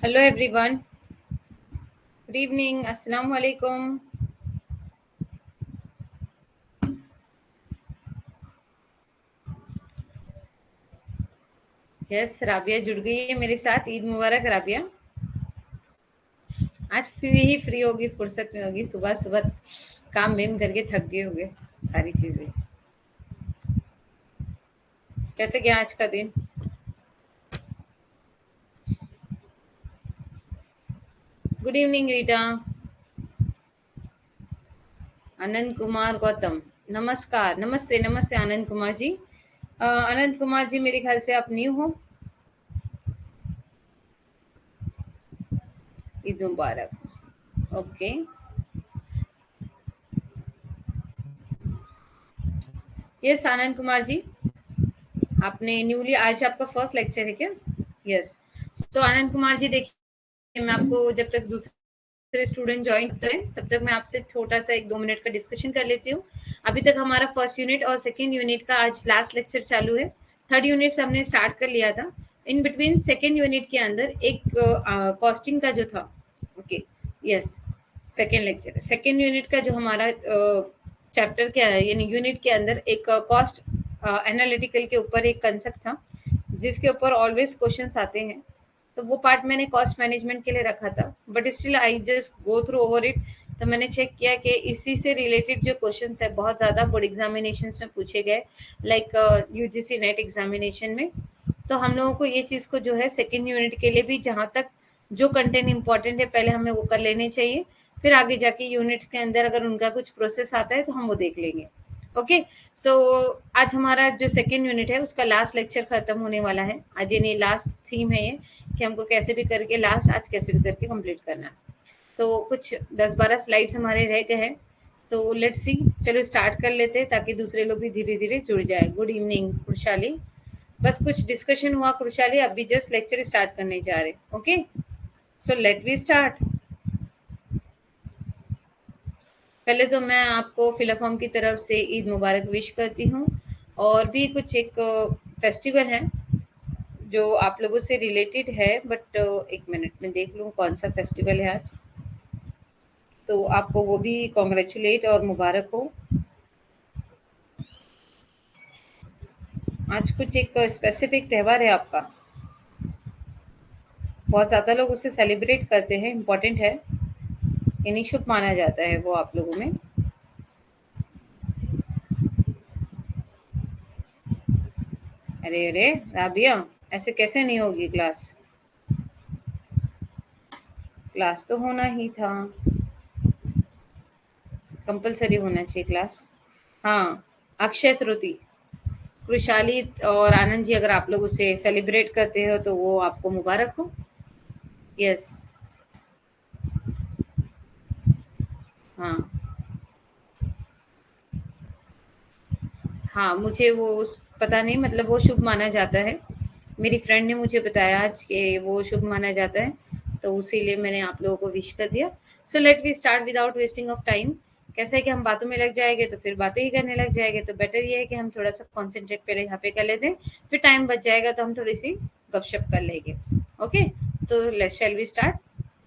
Hello everyone. Good evening. Assalamu alaikum. Yes Rabia जुड़ गई है मेरे साथ। ईद मुबारक राबिया। आज फ्री होगी, फुर्सत में होगी। सुबह सुबह काम बेम करके थक गए होगे सारी चीजें। कैसे गया आज का दिन? Good evening Rita. आनंद कुमार गौतम, नमस्कार। नमस्ते नमस्ते आनंद कुमार जी। आनंद कुमार जी, मेरे ख्याल से आप न्यू हो। ईद मुबारक। ओके। यस आनंद कुमार जी, आपने न्यूली आज आपका फर्स्ट लेक्चर है क्या? यस। सो आनंद कुमार जी, देखिए मैं आपको जब तक दूसरे स्टूडेंट ज्वाइन होते हैं तब तक मैं आपसे छोटा सा 1-2 मिनट का डिस्कशन कर लेती हूँ। अभी तक हमारा फर्स्ट यूनिट और सेकेंड यूनिट का आज लास्ट लेक्चर चालू है। थर्ड यूनिट हमने स्टार्ट कर लिया था। इन बिटवीन सेकेंड यूनिट के अंदर एक कॉस्टिंग का जो था। Okay. Yes. Second lecture, second unit का जो हमारा चैप्टर क्या है, यानी यूनिट के अंदर एक कॉस्ट एनालिटिकल के ऊपर एक कंसेप्ट था जिसके ऊपर ऑलवेज क्वेश्चंस आते हैं। तो वो पार्ट मैंने कॉस्ट मैनेजमेंट के लिए रखा था, but still I just go through over it. तो मैंने चेक किया कि इसी से रिलेटेड जो क्वेश्चंस है बहुत ज़्यादा बोर्ड एग्जामिनेशन में पूछे गए, लाइक यूजीसी नेट एग्जामिनेशन में। तो हम लोगों को ये चीज़ को जो है सेकेंड यूनिट के लिए भी जहाँ तक जो कंटेंट इंपॉर्टेंट है पहले हमें वो कर लेने चाहिए। फिर आगे जाके यूनिट्स के अंदर अगर उनका कुछ प्रोसेस आता है तो हम वो देख लेंगे। ओके। सो आज हमारा जो सेकेंड यूनिट है उसका लास्ट लेक्चर खत्म होने वाला है आज, यानी लास्ट थीम है ये कि हमको कैसे भी करके लास्ट आज कैसे भी करके कंप्लीट करना है। तो कुछ 10-12 स्लाइड्स हमारे रह गए हैं। तो लेट्स सी, चलो स्टार्ट कर लेते हैं ताकि दूसरे लोग भी धीरे धीरे जुड़ जाए। गुड इवनिंग खुशहाली। बस कुछ डिस्कशन हुआ खुशहाली, अभी जस्ट लेक्चर स्टार्ट करने जा रहे। Okay. So let we start. पहले तो मैं आपको फिलअ फॉर्म की तरफ से ईद मुबारक विश करती हूँ। और भी कुछ एक फेस्टिवल है जो आप लोगों से रिलेटेड है, बट एक मिनट में देख लूँ कौन सा फेस्टिवल है आज। तो आपको वो भी कॉन्ग्रेचुलेट और मुबारक हो। आज कुछ एक स्पेसिफिक त्यौहार है आपका, बहुत ज़्यादा लोग उसे सेलिब्रेट करते हैं, इम्पोर्टेंट है, यानी शुभ माना जाता है वो आप लोगों में। अरे अरे राबिया, ऐसे कैसे नहीं होगी क्लास? क्लास तो होना ही था, कंपलसरी होना चाहिए क्लास। हाँ। अक्षय तृतीय, खुशहाली और आनंद जी, अगर आप लोग उसे सेलिब्रेट करते हो तो वो आपको मुबारक हो। यस। हाँ। हाँ, मुझे वो पता नहीं, मतलब वो शुभ माना जाता है। मेरी फ्रेंड ने मुझे बताया आज कि वो शुभ माना जाता है, तो इसीलिए मैंने आप लोगों को विश कर दिया। So let we start without wasting of time. कैसा है कि हम बातों में लग जाएंगे तो फिर बातें ही करने लग जाएंगे, तो बेटर ये है कि हम थोड़ा सा कॉन्सेंट्रेट पहले यहाँ पे कर लेते हैं, फिर टाइम बच जाएगा तो हम थोड़ी सी गपशप कर लेंगे। ओके। तो let shall we start.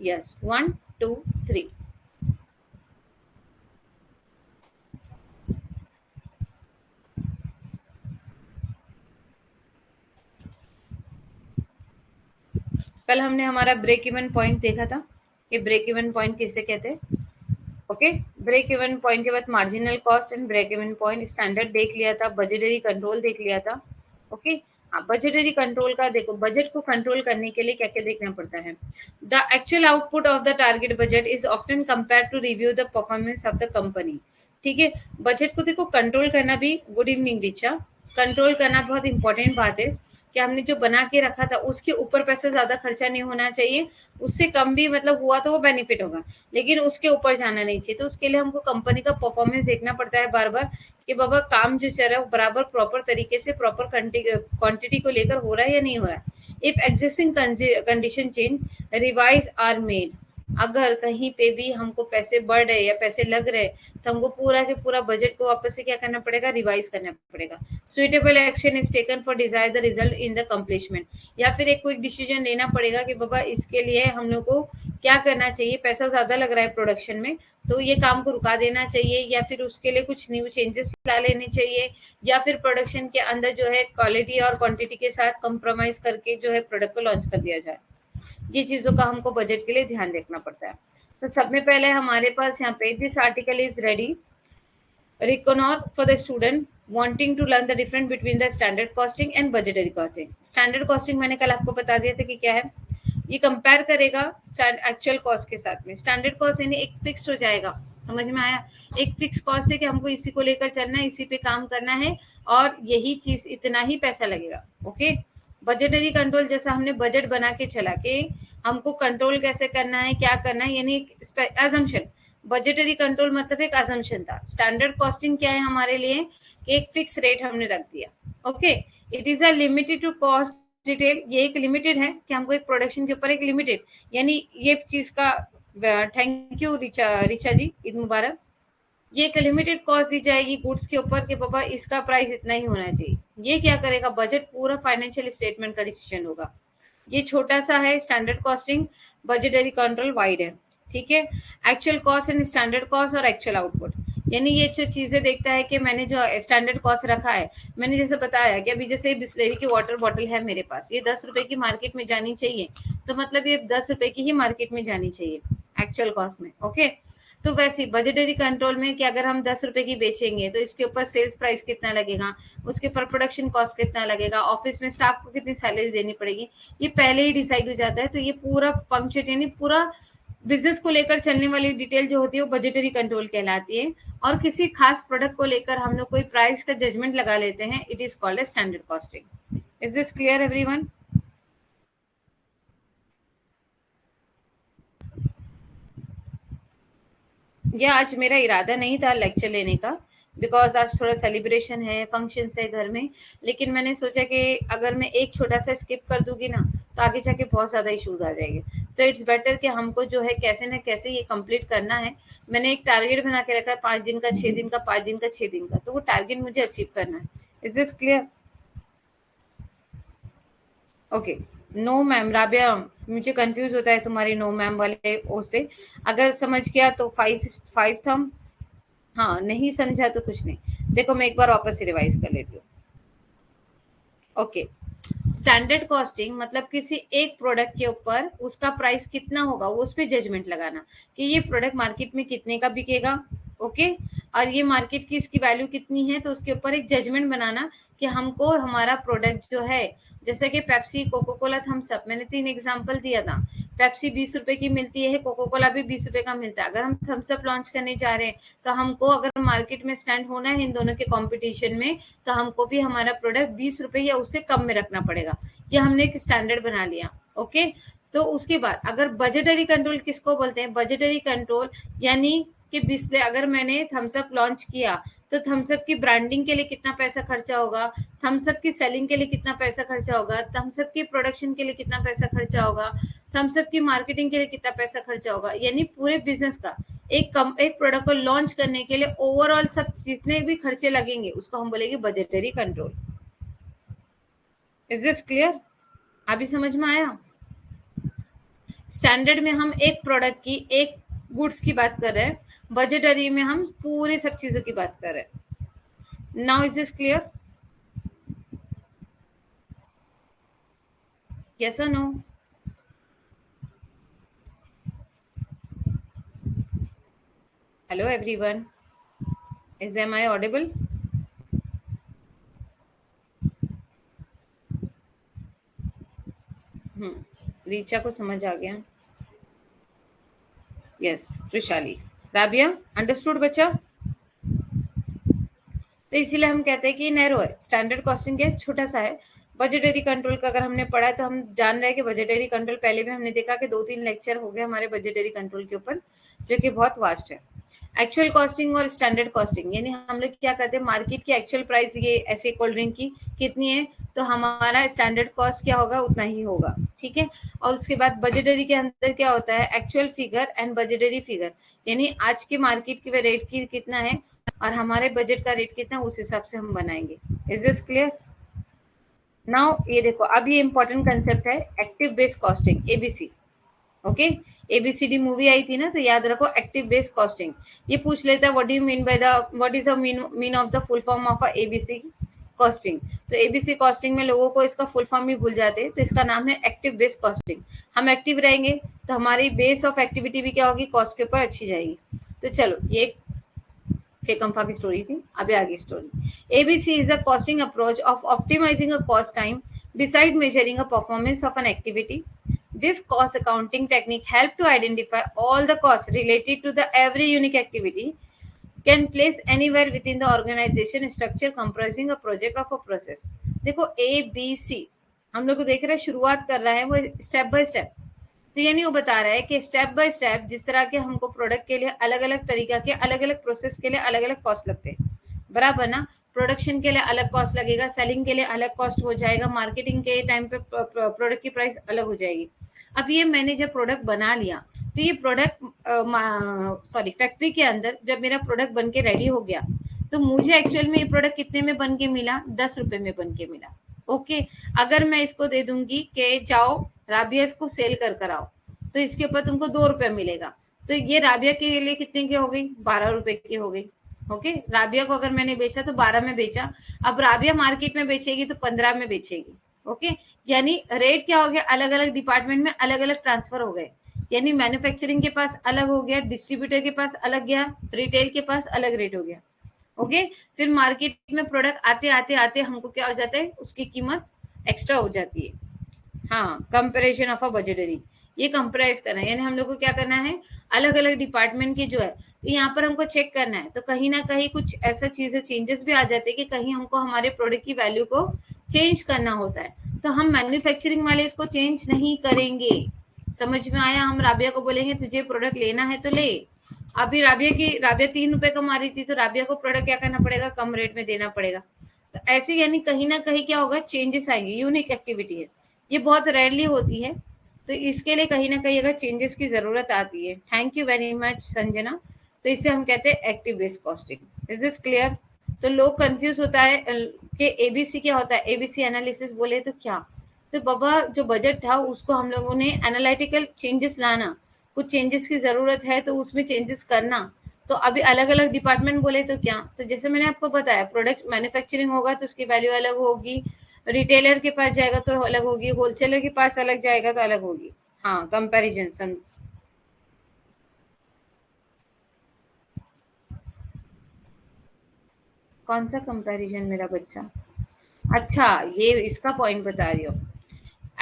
Yes, 1 2 3। कल हमने हमारा ब्रेक इवन पॉइंट देखा था। ये ब्रेक इवन पॉइंट किसे कहते हैं? ओके। ब्रेक इवन पॉइंट के बाद marginal cost and break even point, standard देख लिया था, बजटरी कंट्रोल देख लिया था। ओके। हाँ, बजटरी कंट्रोल का देखो, बजट को कंट्रोल करने के लिए क्या क्या देखना पड़ता है। The actual output of the target budget is often compare to review the performance of the company. ठीक है। बजट को देखो कंट्रोल करना भी, गुड इवनिंग रिचा, कंट्रोल करना बहुत इंपॉर्टेंट बात है कि हमने जो बना के रखा था उसके ऊपर पैसा ज्यादा खर्चा नहीं होना चाहिए। उससे कम भी मतलब हुआ तो वो बेनिफिट होगा, लेकिन उसके ऊपर जाना नहीं चाहिए। तो उसके लिए हमको कंपनी का परफॉर्मेंस देखना पड़ता है बार बार कि बाबा काम जो चल रहा है वो बराबर प्रॉपर तरीके से प्रॉपर क्वांटिटी को लेकर हो रहा है या नहीं हो रहा है। If existing condition change, revise are made. अगर कहीं पे भी हमको पैसे बढ़ रहे या पैसे लग रहे तो हमको पूरा के पूरा बजट को वापस से क्या करना पड़ेगा, रिवाइज करना पड़ेगा। Suitable action is taken for desire the result in the accomplishment, या फिर एक क्विक डिसीजन लेना पड़ेगा कि बाबा इसके लिए हम लोग को क्या करना चाहिए, पैसा ज्यादा लग रहा है प्रोडक्शन में तो ये काम को रुका देना चाहिए, या फिर उसके लिए कुछ न्यू चेंजेस ला लेने चाहिए, या फिर प्रोडक्शन के अंदर जो है क्वालिटी और क्वांटिटी के साथ कॉम्प्रोमाइज करके जो है प्रोडक्ट को लॉन्च कर दिया जाए। ये चीजों का हमको बजट के लिए ध्यान रखना पड़ता है। तो सब में पहले हमारे पास यहाँ पे this article is ready reckoner for the student wanting to learn the difference between the standard costing and budgetary costing. Standard costing मैंने कल आपको बता दिया था कि क्या है, ये कंपेयर करेगा एक्चुअल कॉस्ट के साथ में। स्टैंडर्ड कॉस्ट यानी एक फिक्स हो जाएगा, समझ में आया, एक फिक्स कॉस्ट है कि हमको इसी को लेकर चलना है, इसी पे काम करना है और यही चीज इतना ही पैसा लगेगा। ओके, बजटरी कंट्रोल जैसा हमने बजट बना के चला के हमको कंट्रोल कैसे करना है, क्या करना है, यानी एजम्पशन। बजटरी कंट्रोल मतलब एक अजम्पशन था। स्टैंडर्ड कॉस्टिंग क्या है हमारे लिए कि एक फिक्स रेट हमने रख दिया। Okay, it is a limited to cost detail, ये एक लिमिटेड है कि हमको एक प्रोडक्शन के ऊपर एक लिमिटेड, यानी ये चीज का थैंक यू रिचा जी, ईद मुबारक। ये एक लिमिटेड कॉस्ट दी जाएगी गुड्स के ऊपर कि पापा इसका प्राइस इतना ही होना चाहिए। ये क्या करेगा, बजट पूरा फाइनेंशियल स्टेटमेंट का डिसीजन होगा। ये छोटा सा है standard costing, budgetary control wide है। ठीक है, actual cost and standard cost और एक्चुअल आउटपुट, यानी ये जो चीजें देखता है कि मैंने जो स्टैंडर्ड कॉस्ट रखा है, मैंने जैसे बताया कि अभी जैसे बिस्लेरी की वाटर बॉटल है मेरे पास, ये 10 रुपए की मार्केट में जानी चाहिए, तो मतलब ये 10 रुपए की ही मार्केट में जानी चाहिए एक्चुअल कॉस्ट में। ओके, तो वैसे बजटरी कंट्रोल में कि अगर हम 10 रुपए की बेचेंगे तो इसके ऊपर सेल्स प्राइस कितना लगेगा, उसके ऊपर प्रोडक्शन कॉस्ट कितना लगेगा, ऑफिस में स्टाफ को कितनी सैलरी देनी पड़ेगी, ये पहले ही डिसाइड हो जाता है। तो ये पूरा पंक्चुएट यानी पूरा बिजनेस को लेकर चलने वाली डिटेल जो होती है वो बजटरी कंट्रोल कहलाती है। और किसी खास प्रोडक्ट को लेकर हम लोग कोई प्राइस का जजमेंट लगा लेते हैं, it is called as standard costing. Is this clear everyone? ये आज मेरा इरादा नहीं था लेक्चर लेने का, बिकॉज आज थोड़ा सेलिब्रेशन है, फंक्शन है घर में, लेकिन मैंने सोचा कि अगर मैं एक छोटा सा स्किप कर दूंगी ना तो आगे जाके बहुत ज्यादा इश्यूज आ जाएंगे। तो इट्स बेटर कि हमको जो है कैसे ना कैसे ये कंप्लीट करना है। मैंने एक टारगेट बना के रखा है 5 दिन का, 6 दिन का, 5 दिन का, 6 दिन का, तो वो टारगेट मुझे अचीव करना है। Is this clear? Okay, no ma'am, Rabia मुझे कंफ्यूज होता है तुम्हारी नो मैम वाले ओ से। अगर समझ गया तो 5 थम, हाँ नहीं समझा तो कुछ नहीं। देखो मैं एक बार वापस से रिवाइज कर लेती हूँ। ओके, स्टैंडर्ड कॉस्टिंग मतलब किसी एक प्रोडक्ट के ऊपर उसका प्राइस कितना होगा वो उस पर जजमेंट लगाना कि ये प्रोडक्ट मार्केट में कितने का बिकेगा। ओके, और ये मार्केट की इसकी वैल्यू कितनी है, तो उसके ऊपर एक जजमेंट बनाना कि हमको हमारा प्रोडक्ट जो है, जैसे कि Pepsi, Coca Cola, Thums Up, मैंने 3 एग्जांपल दिया था। पेप्सी 20 रुपए की मिलती है, कोको कोला भी 20 रुपए का मिलता है। अगर हम थम्स अप लॉन्च करने जा रहे हैं तो हमको अगर मार्केट में स्टैंड होना है इन दोनों के कंपटीशन में, तो हमको भी हमारा प्रोडक्ट 20 रुपए या उससे कम में रखना पड़ेगा। ये हमने एक स्टैंडर्ड बना लिया। ओके, तो उसके बाद अगर बजटरी कंट्रोल किसको बोलते हैं, बजटरी कंट्रोल यानी कि बिस्ले अगर मैंने थम्स अप लॉन्च किया तो थम्स अप की ब्रांडिंग के लिए कितना पैसा खर्चा होगा, थम्स अप की सेलिंग के लिए कितना पैसा खर्चा होगा, थम्स अप की प्रोडक्शन के लिए कितना पैसा खर्चा होगा, थम्स अप की मार्केटिंग के लिए कितना पैसा खर्चा होगा, यानी पूरे बिजनेस का एक प्रोडक्ट को लॉन्च करने के लिए ओवरऑल सब जितने भी खर्चे लगेंगे उसको हम बोलेंगे budgetary control. Is this clear? अभी समझ में आया? स्टैंडर्ड में हम एक प्रोडक्ट की, एक गुड्स की बात कर रहे हैं, बजटरी में हम पूरी सब चीजों की बात कर रहे हैं। Now is this clear? Yes और no? Hello everyone, is am I audible? Richa को समझ आ गया? यस, त्रिशाली, राबिया अंडरस्टूड बच्चा? तो इसीलिए हम कहते हैं कि नैरो है, स्टैंडर्ड कॉस्टिंग है छोटा सा है। बजटरी कंट्रोल का अगर हमने पढ़ा है तो हम जान रहे हैं कि बजटरी कंट्रोल पहले भी हमने देखा कि 2-3 लेक्चर हो गए हमारे बजटरी कंट्रोल के ऊपर, जो कि बहुत वास्ट है। एक्चुअल कॉस्टिंग और स्टैंडर्ड कॉस्टिंग यानी हम लोग क्या करते हैं, मार्केट की एक्चुअल प्राइस ये ऐसे कोल्ड ड्रिंक की कितनी है, तो हमारा स्टैंडर्ड कॉस्ट क्या होगा, उतना ही होगा। ठीक है। और उसके बाद बजटरी के अंदर क्या होता है, actual figure and budgetary figure, यानी आज के मार्केट की रेट की कितना है और हमारे बजट का रेट कितना, उस हिसाब से हम बनाएंगे। Is this clear? नाउ ये देखो, अब ये इंपॉर्टेंट कंसेप्ट है, active base costing, ABC. Okay, ABCD movie आई थी ना, तो याद रखो एक्टिव बेस कॉस्टिंग। ये पूछ लेता है what do you mean by the, what is the mean of the full form of ABC costing. तो एबीसी कॉस्टिंग में लोगों को इसका फुल फॉर्म भी भूल जाते हैं, तो इसका नाम है एक्टिव बेस कॉस्टिंग। हम एक्टिव रहेंगे तो हमारी बेस ऑफ एक्टिविटी भी क्या होगी, कॉस्ट के ऊपर अच्छी जाएगी। तो चलो, ये फेकम्फा की स्टोरी थी, अभी आगे story. ABC is a costing approach of optimising a cost time beside measuring a performance of an activity. This cost accounting technique help to identify all the costs related to the every unique activity can place anywhere within the organization structure comprising a project of a process. देखो ABC हम लोग को देख रहे हैं, शुरुआत कर रहा है वो स्टेप बाय स्टेप। तो यानी वो बता रहा है कि स्टेप बाय स्टेप जिस तरह के हमको प्रोडक्ट के लिए अलग अलग तरीका के अलग अलग प्रोसेस के लिए अलग अलग कॉस्ट लगते हैं, बराबर ना। प्रोडक्शन के लिए अलग कॉस्ट लगेगा, सेलिंग के लिए अलग कॉस्ट हो जाएगा, मार्केटिंग के टाइम पे प्रोडक्ट की प्राइस अलग हो जाएगी। अब ये मैंने जब प्रोडक्ट बना लिया, तो ये प्रोडक्ट सॉरी फैक्ट्री के अंदर जब मेरा प्रोडक्ट बन के रेडी हो गया, तो मुझे एक्चुअल में ये प्रोडक्ट कितने में बन के मिला, 10 रुपए में बन के मिला। ओके, अगर मैं इसको दे दूंगी कि जाओ राबिया इसको सेल कर कर आओ, तो इसके ऊपर तुमको 2 रुपए मिलेगा। तो ये राबिया के लिए कितने की हो गई, 12 रुपए की हो गई। ओके, राबिया को अगर मैंने बेचा तो 12 में बेचा। अब राबिया मार्केट में बेचेगी तो 15 में बेचेगी। ओके, यानी रेट क्या हो गया, अलग अलग डिपार्टमेंट में अलग अलग ट्रांसफर हो गए। यानी मैन्युफैक्चरिंग के पास अलग हो गया, डिस्ट्रीब्यूटर के पास अलग गया, रिटेल के पास अलग रेट हो गया। ओके, फिर मार्केट में प्रोडक्ट आते आते आते हमको क्या हो जाता है, उसकी कीमत एक्स्ट्रा हो जाती है। हाँ, कंपेरिजन ऑफ अ बजटरी, ये कंपेराइज करना है, यानी हम लोग को क्या करना है, अलग अलग डिपार्टमेंट की जो है, तो यहाँ पर हमको चेक करना है। तो कहीं ना कहीं कुछ ऐसा चीजें चेंजेस भी आ जाते हैं कि कहीं हमको हमारे प्रोडक्ट की वैल्यू को चेंज करना होता है, तो हम मैन्युफैक्चरिंग वाले इसको चेंज नहीं करेंगे। समझ में आया? हम राबिया को बोलेंगे तुझे प्रोडक्ट लेना है तो ले। अभी राबिया 3 रुपए कमा रही थी, तो राबिया को प्रोडक्ट क्या करना पड़ेगा, कम रेट में देना पड़ेगा। तो ऐसे यानी कहीं ना कहीं क्या होगा, चेंजेस आएंगे। यूनिक एक्टिविटी है, ये बहुत रेयरली होती है, तो इसके लिए कहीं ना कहीं अगर चेंजेस की जरूरत आती है। Thank you very much Sanjana. तो इसे हम कहते हैं active base costing. Is this clear? तो लोग कंफ्यूज होता है कि एबीसी क्या होता है, एबीसी एनालिसिस बोले तो क्या। तो बाबा जो बजट था उसको हम लोगों ने एनालिटिकल चेंजेस लाना, कुछ चेंजेस की जरूरत है तो उसमें चेंजेस करना। तो अभी अलग अलग डिपार्टमेंट बोले तो क्या, तो जैसे मैंने आपको बताया, प्रोडक्ट मैन्युफैक्चरिंग होगा तो उसकी वैल्यू अलग होगी, रिटेलर के पास जाएगा तो अलग होगी, होलसेलर के पास अलग जाएगा तो अलग होगी। हाँ, कंपैरिजन। कौन सा कंपैरिजन मेरा बच्चा? अच्छा, ये इसका पॉइंट बता रही हो,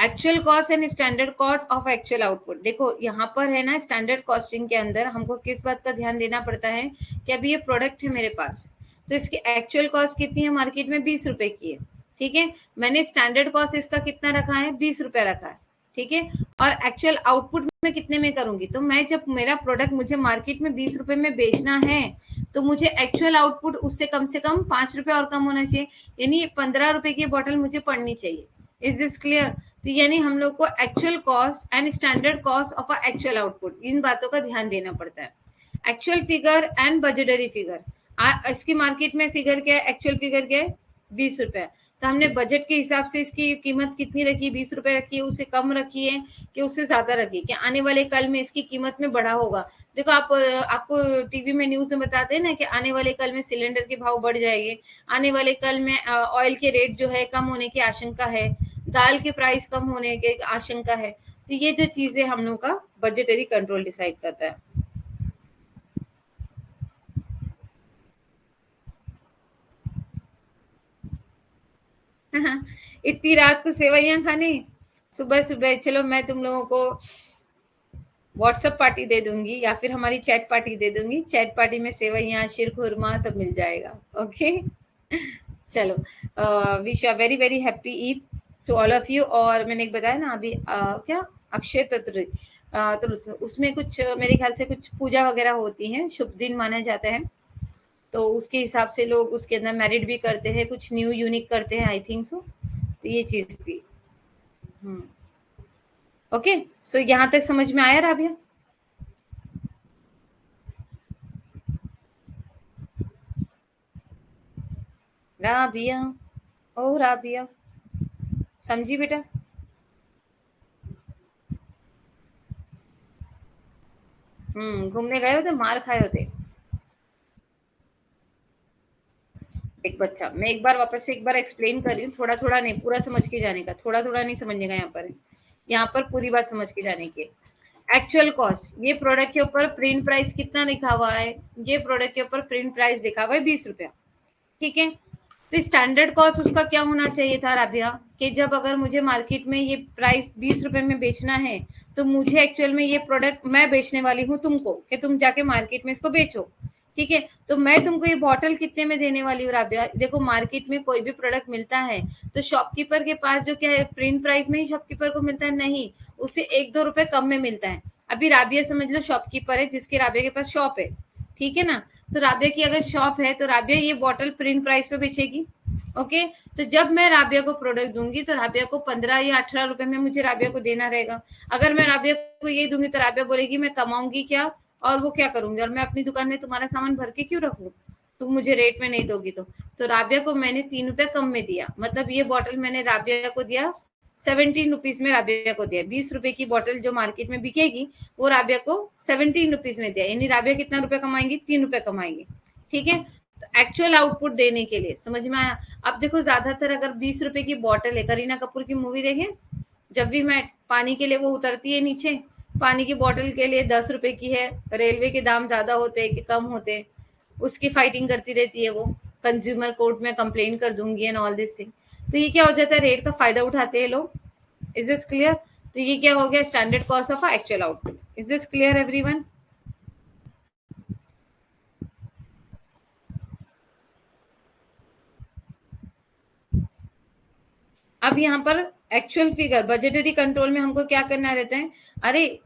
actual cost and standard cost of actual output. देखो यहाँ पर है ना, स्टैंडर्ड कॉस्टिंग के अंदर हमको किस बात का ध्यान देना पड़ता है कि अभी ये प्रोडक्ट है मेरे पास, तो इसकी एक्चुअल कॉस्ट कितनी है, मार्केट में 20 रुपए की है। ठीक है, मैंने स्टैंडर्ड कॉस्ट इसका कितना रखा है, 20 रुपए रखा है। ठीक है, और एक्चुअल आउटपुट में कितने में करूंगी, तो मैं जब मेरा प्रोडक्ट मुझे मार्केट में 20 रुपए में बेचना है, तो मुझे एक्चुअल आउटपुट उससे कम से कम 5 रुपए और कम होना चाहिए, यानी 15 रुपए की बॉटल मुझे पड़नी चाहिए। Is this clear? तो यानी हम लोग को actual cost and standard cost of a actual output, इन बातों का ध्यान देना पड़ता है। Actual figure and budgetary figure, इसकी मार्केट में फिगर क्या है, एक्चुअल फिगर क्या है, 20 रुपए। तो हमने बजट के हिसाब से इसकी कीमत कितनी रखी है, 20 रुपए रखी है, उससे कम रखी है कि उससे ज्यादा रखी है, कि आने वाले कल में इसकी कीमत में बढ़ा होगा। देखो आप, आपको टीवी में न्यूज में बताते हैं ना कि आने वाले कल में सिलेंडर के भाव बढ़ जाएंगे, आने वाले कल में ऑयल के रेट जो है कम होने की आशंका है, दाल के प्राइस कम होने की आशंका है। तो ये जो चीजें हम लोग का बजटरी कंट्रोल डिसाइड करता है। इतनी रात को सेवैयां खाने, सुबह सुबह। चलो मैं तुम लोगों को व्हाट्सएप पार्टी दे दूंगी या फिर हमारी चैट पार्टी दे दूंगी, चैट पार्टी में सेवैयां, शीर खुरमा सब मिल जाएगा। ओके, चलो, wish a very very happy Eid to all of you. और मैंने एक बताया ना अभी, क्या, अक्षय तृतीया, तो उसमें कुछ मेरे ख्याल से कुछ पूजा वगैरह होती है, शुभ दिन माना जाता है, तो उसके हिसाब से लोग उसके अंदर मैरिड भी करते हैं, कुछ न्यू यूनिक करते हैं, आई थिंक सो। तो ये चीज थी। हम्म, ओके, सो यहाँ तक समझ में आया राबिया? राबिया, ओ राबिया, समझी बेटा? घूमने गए होते, मार खाए होते एक बच्चा। मैं एक बार वापस से एक बार एक्सप्लेन कर रही हूँ, थोड़ा थोड़ा नहीं, पूरा समझ के जाने का, थोड़ा थोड़ा नहीं समझने का। यहाँ पर पूरी बात समझ के जाने की। एक्चुअल कॉस्ट, ये प्रोडक्ट के ऊपर प्रिंट प्राइस कितना लिखा हुआ है? ये प्रोडक्ट के ऊपर प्रिंट प्राइस लिखा हुआ है 20 रुपया, ठीक है। तो स्टैंडर्ड कॉस्ट उसका क्या होना चाहिए था राबिया, कि जब अगर मुझे मार्केट में ये प्राइस 20 रुपए में बेचना है, तो मुझे एक्चुअल में ये प्रोडक्ट मैं बेचने वाली हूँ तुमको, कि तुम जाके मार्केट में इसको बेचो, ठीक है। तो मैं तुमको ये बॉटल कितने में देने वाली हूँ राबिया? देखो, मार्केट में कोई भी प्रोडक्ट मिलता है तो शॉपकीपर के पास जो क्या है, प्रिंट प्राइस में ही शॉपकीपर को मिलता है? नहीं, उससे 1-2 रुपए कम में मिलता है। अभी राबिया समझ लो शॉपकीपर है, जिसके राबिया के पास शॉप है, ठीक है ना। तो राबिया की अगर शॉप है तो राबिया ये बॉटल प्रिंट प्राइस पे बेचेगी, ओके। तो जब मैं राबिया को प्रोडक्ट दूंगी तो राबिया को 15 या 18 रुपए में मुझे राबिया को देना रहेगा। अगर मैं राबिया को ये दूंगी तो राबिया बोलेगी मैं कमाऊंगी क्या, और वो क्या करूंगी, और मैं अपनी दुकान में तुम्हारा सामान भर के क्यों रखूं, तुम मुझे रेट में नहीं दोगी तो राबिया को मैंने 3 रुपए कम में दिया, मतलब ये बॉटल मैंने राबिया को दिया 17 रुपीज में, राबिया को दिया 20 रुपए की बॉटल जो मार्केट में बिकेगी, वो राबिया को 17 रुपीज में दिया, यानी राबिया कितना रुपए कमाएंगी? 3 रुपए कमाएंगी, ठीक है। तो एक्चुअल आउटपुट देने के लिए, समझ में आया? अब देखो, ज्यादातर अगर 20 रुपए की बॉटल है, करीना कपूर की मूवी देखें, जब भी मैं पानी के लिए वो उतरती है नीचे, पानी की बॉटल के लिए 10 रुपए की है, रेलवे के दाम ज्यादा होते हैं कि कम होते हैं, उसकी फाइटिंग करती रहती है वो, कंज्यूमर कोर्ट में कंप्लेन कर दूंगी एंड ऑल दिस थिंग। तो ये क्या हो जाता है, रेट का फायदा उठाते हैं लोग। Is this clear? तो ये क्या हो गया, standard cost of actual output. Is this clear everyone? अब यहाँ पर एक्चुअल फिगर, बजटरी कंट्रोल में हमको क्या करना रहता है? अरे,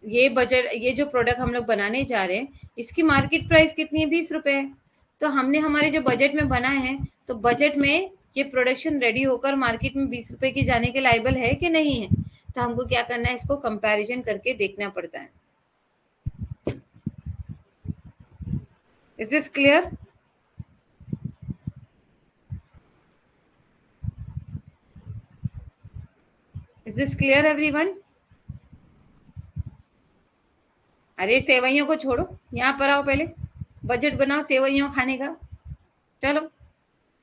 ये बजट, ये जो प्रोडक्ट हम लोग बनाने जा रहे हैं, इसकी मार्केट प्राइस कितनी है? 20 रुपए है। तो हमने हमारे जो बजट में बनाए हैं, तो बजट में ये प्रोडक्शन रेडी होकर मार्केट में 20 रुपए की जाने के लायबल है कि नहीं है? तो हमको क्या करना है, इसको कंपैरिजन करके देखना पड़ता है। Is this clear? Is this clear everyone? अरे सेवइयों को छोड़ो, यहाँ पर आओ, पहले बजट बनाओ सेवइयों खाने का। चलो,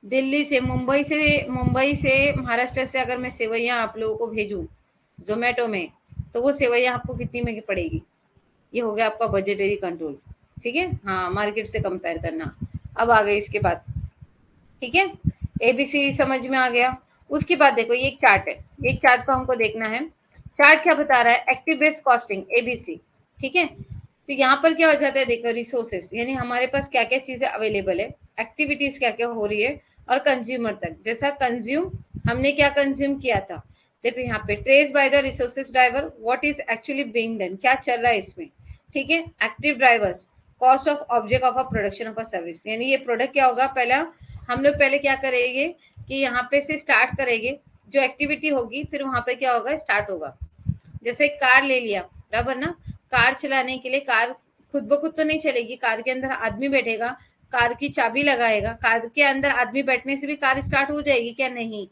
दिल्ली से, मुंबई से महाराष्ट्र से अगर मैं सेवइयाँ आप लोगों को भेजूं जोमेटो में, तो वो सेवइयाँ आपको कितनी में पड़ेगी? ये हो गया आपका बजटरी कंट्रोल, ठीक है। हाँ, मार्केट से कंपेयर करना। अब आ गई इसके बाद, ठीक है। एबीसी समझ में आ गया। उसके बाद देखो, ये एक चार्ट है, एक चार्ट को हमको देखना है। चार्ट क्या बता रहा है? एक्टिव बेस कॉस्टिंग, एबीसी, ठीक है। तो यहाँ पर क्या हो जाता है, देखो, रिसोर्सेस, यानी हमारे पास क्या क्या चीजें अवेलेबल है, एक्टिविटीज क्या क्या हो रही है, और कंज्यूमर तक, जैसा कंज्यूम हमने क्या कंज्यूम किया था। देखो यहाँ पे, trace by the resources driver what is actually being done, क्या चल रहा है इसमें, ठीक है। Active drivers, cost of object of a production of a service, यानी ये प्रोडक्ट क्या होगा, पहला हम लोग पहले क्या करेंगे कि यहाँ पे से स्टार्ट करेंगे, जो एक्टिविटी होगी फिर वहां पे क्या होगा, स्टार्ट होगा। जैसे कार ले लिया, बराबर ना। कार चलाने के लिए, कार खुद ब खुद तो नहीं चलेगी, कार के अंदर आदमी बैठेगा, कार की चाबी लगाएगा, कार के अंदर आदमी बैठने से भी कार स्टार्ट हो जाएगी क्या? नहीं,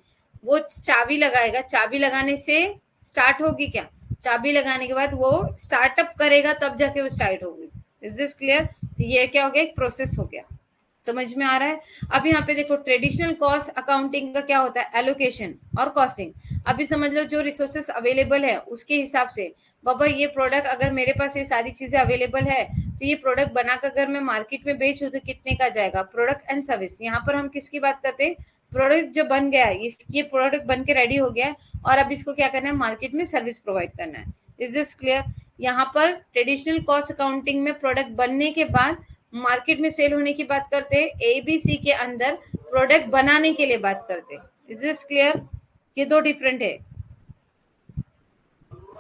वो चाबी लगाएगा, चाबी लगाने से स्टार्ट होगी क्या? चाबी लगाने के बाद वो स्टार्टअप करेगा, तब जाके वो स्टार्ट होगी। Is this clear? तो ये क्या हो गया, एक प्रोसेस हो गया। समझ में आ रहा है? अब यहाँ पे देखो, ट्रेडिशनल कॉस्ट अकाउंटिंग का क्या होता है, एलोकेशन और कॉस्टिंग। अभी समझ लो, जो रिसोर्सेस अवेलेबल है उसके हिसाब से, बाबा ये प्रोडक्ट अगर मेरे पास ये सारी चीजें अवेलेबल है, तो ये प्रोडक्ट बनाकर अगर मैं मार्केट में बेचूं तो कितने का जाएगा? प्रोडक्ट एंड सर्विस, यहाँ पर हम किसकी बात करते हैं? प्रोडक्ट जो बन गया है, ये प्रोडक्ट बन के रेडी हो गया है, और अब इसको क्या करना है, मार्केट में सर्विस प्रोवाइड करना है। Is this clear? यहाँ पर ट्रेडिशनल कॉस्ट अकाउंटिंग में प्रोडक्ट बनने के बाद मार्केट में सेल होने की बात करते हैं, एबीसी के अंदर प्रोडक्ट बनाने के लिए बात करते हैं। Is this clear? ये दो डिफरेंट है।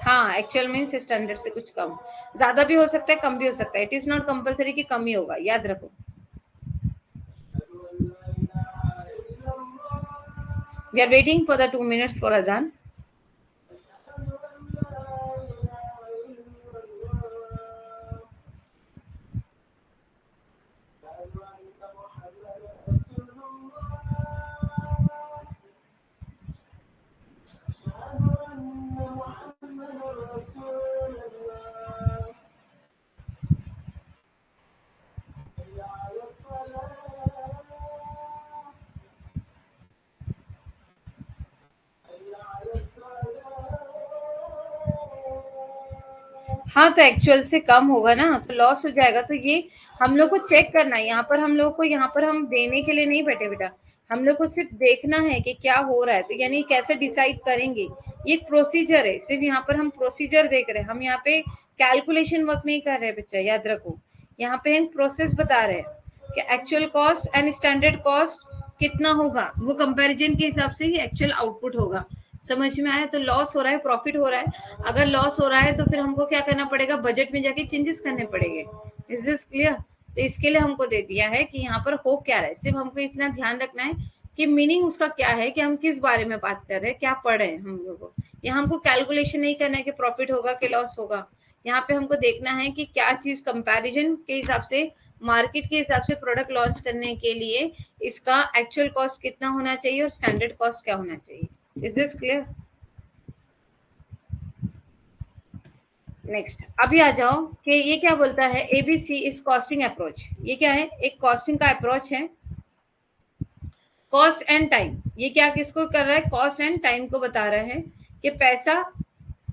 हाँ, एक्चुअल मीन्स स्टैंडर्ड से कुछ कम, ज्यादा भी हो सकता है, कम भी हो सकता है। इट इज नॉट कंपल्सरी कि कम ही होगा, याद रखो। We are waiting for the 2 minutes for अजान। हाँ, तो एक्चुअल से कम होगा ना, तो लॉस हो जाएगा। तो ये हम लोग को चेक करना है। यहाँ पर हम लोग को, यहाँ पर हम देने के लिए नहीं बैठे बेटा, हम लोग को सिर्फ देखना है कि क्या हो रहा है। तो यानी कैसे डिसाइड करेंगे, ये एक प्रोसीजर है। सिर्फ यहाँ पर हम प्रोसीजर देख रहे हैं, हम यहाँ पे कैलकुलेशन वर्क नहीं कर रहे बच्चा, याद रखो। यहाँ पे हम प्रोसेस बता रहे हैं कि actual cost and standard cost कितना होगा, वो कंपैरिजन के हिसाब से ही एक्चुअल आउटपुट होगा। समझ में आया? तो लॉस हो रहा है, प्रॉफिट हो रहा है। अगर लॉस हो रहा है तो फिर हमको क्या करना पड़ेगा, बजट में जाके चेंजेस करने पड़ेंगे। Is this clear? तो इसके लिए हमको दे दिया है कि यहाँ पर हो क्या रहा है। सिर्फ हमको इतना ध्यान रखना है कि मीनिंग उसका क्या है, कि हम किस बारे में बात कर रहे हैं, क्या पढ़ रहे हैं हम लोग को। यहाँ हमको कैलकुलेशन नहीं करना है कि प्रॉफिट होगा कि लॉस होगा। यहाँ पे हमको देखना है कि क्या चीज कंपैरिजन के हिसाब से, मार्केट के हिसाब से प्रोडक्ट लॉन्च करने के लिए इसका एक्चुअल कॉस्ट कितना होना चाहिए और स्टैंडर्ड कॉस्ट क्या होना चाहिए। Is this clear? नेक्स्ट अभी आ जाओ कि ये क्या बोलता है, एबीसी इज कॉस्टिंग अप्रोच। ये क्या है, एक कॉस्टिंग का अप्रोच है। कॉस्ट एंड टाइम, ये क्या किसको कर रहा है, कॉस्ट एंड टाइम को बता रहा है कि पैसा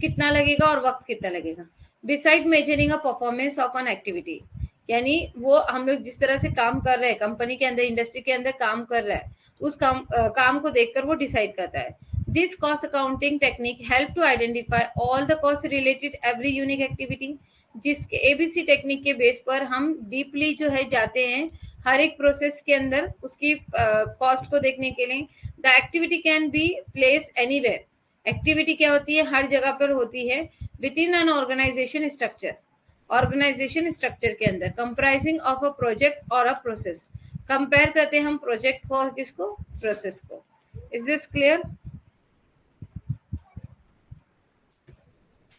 कितना लगेगा और वक्त कितना लगेगा। Beside measuring a performance of an activity, यानी वो हम लोग जिस तरह से काम कर रहे हैं, कंपनी के अंदर, इंडस्ट्री के अंदर काम कर रहा है, उस काम को देखकर वो डिसाइड करता है। This cost accounting technique help to identify all the cost related every unique activity. जिसके एबीसी टेक्निक के बेस पर हम डीपली जो है जाते हैं हर एक प्रोसेस के अंदर, उसकी कॉस्ट को देखने के लिए। The activity can be place anywhere, activity क्या होती है, हर जगह पर होती है। Within an organisation structure, organisation structure के अंदर, कंप्राइजिंग ऑफ अ प्रोजेक्ट और अ प्रोसेस। कंपेयर करते हैं हम प्रोजेक्ट को और किसको, प्रोसेस को। Is this clear?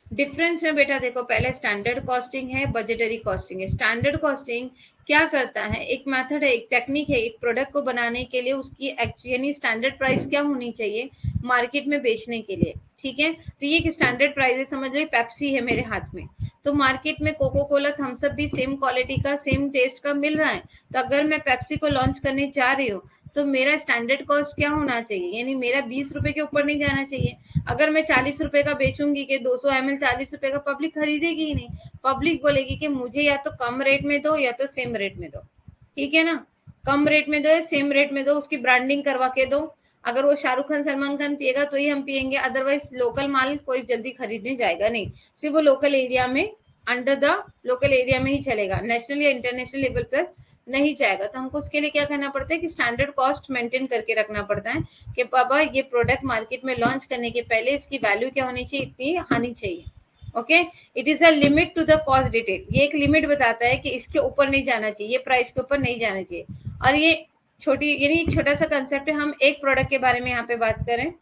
डिफरेंस में बेटा देखो, पहले स्टैंडर्ड कॉस्टिंग है, बजटरी कॉस्टिंग है। स्टैंडर्ड कॉस्टिंग क्या करता है, एक मेथड है, एक टेक्निक है, एक प्रोडक्ट को बनाने के लिए उसकी यानी स्टैंडर्ड प्राइस क्या होनी चाहिए मार्केट में बेचने के लिए। ठीक है, तो ये एक स्टैंडर्ड प्राइस है। समझ लो पेप्सी है मेरे हाथ में, तो मार्केट में कोको कोला, थम्स अप भी सेम क्वालिटी का, सेम टेस्ट का मिल रहा है। तो अगर मैं पेप्सी को लॉन्च करने जा रही हूँ, तो मेरा स्टैंडर्ड कॉस्ट क्या होना चाहिए, यानी मेरा 20 रुपए के ऊपर नहीं जाना चाहिए। अगर मैं 40 रुपए का बेचूंगी कि 200 ml 40 रुपए का, पब्लिक खरीदेगी ही नहीं। पब्लिक बोलेगी कि मुझे या तो कम रेट में दो या तो सेम रेट में दो। ठीक है ना, कम रेट में दो या सेम रेट में दो, उसकी ब्रांडिंग करवा के दो। अगर वो शाहरुख खान सलमान खान पिएगा तो ही हम पियेंगे, अदरवाइज लोकल माल कोई जल्दी खरीदने जाएगा नहीं। सिर्फ वो लोकल एरिया में, अंडर द लोकल एरिया में ही चलेगा, नेशनल या इंटरनेशनल लेवल पर नहीं जाएगा। तो हमको उसके लिए क्या करना पड़ता है कि स्टैंडर्ड कॉस्ट मेंटेन करके रखना पड़ता है कि बाबा ये प्रोडक्ट मार्केट में लॉन्च करने के पहले इसकी वैल्यू क्या होनी चाहिए, इतनी आनी चाहिए। Okay, it is a limit to the cost detail, ये एक लिमिट बताता है कि इसके ऊपर नहीं जाना चाहिए, ये प्राइस के ऊपर नहीं जाना चाहिए। और ये छोटी, यानी एक छोटा सा कंसेप्ट है। हम एक प्रोडक्ट के बारे में यहाँ पे बात करें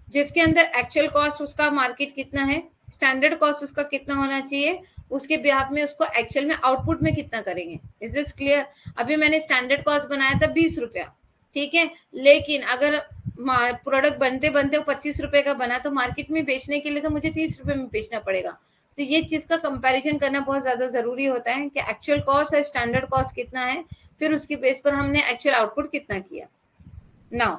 जिसके अंदर एक्चुअल कॉस्ट उसका मार्केट कितना है, स्टैंडर्ड कॉस्ट उसका कितना होना चाहिए, उसके बिहाफ में उसको एक्चुअल में आउटपुट में कितना करेंगे। Is this clear? अभी मैंने स्टैंडर्ड कॉस्ट बनाया था 20 रुपया, ठीक है, लेकिन अगर प्रोडक्ट बनते बनते वो 25 रुपए का बना, तो मार्केट में बेचने के लिए तो मुझे 30 रुपए में बेचना पड़ेगा। तो ये चीज का कंपैरिजन करना बहुत ज्यादा जरूरी होता है कि एक्चुअल कॉस्ट और स्टैंडर्ड कॉस्ट कितना है, फिर उसकी बेस पर हमने एक्चुअल आउटपुट कितना किया। नाउ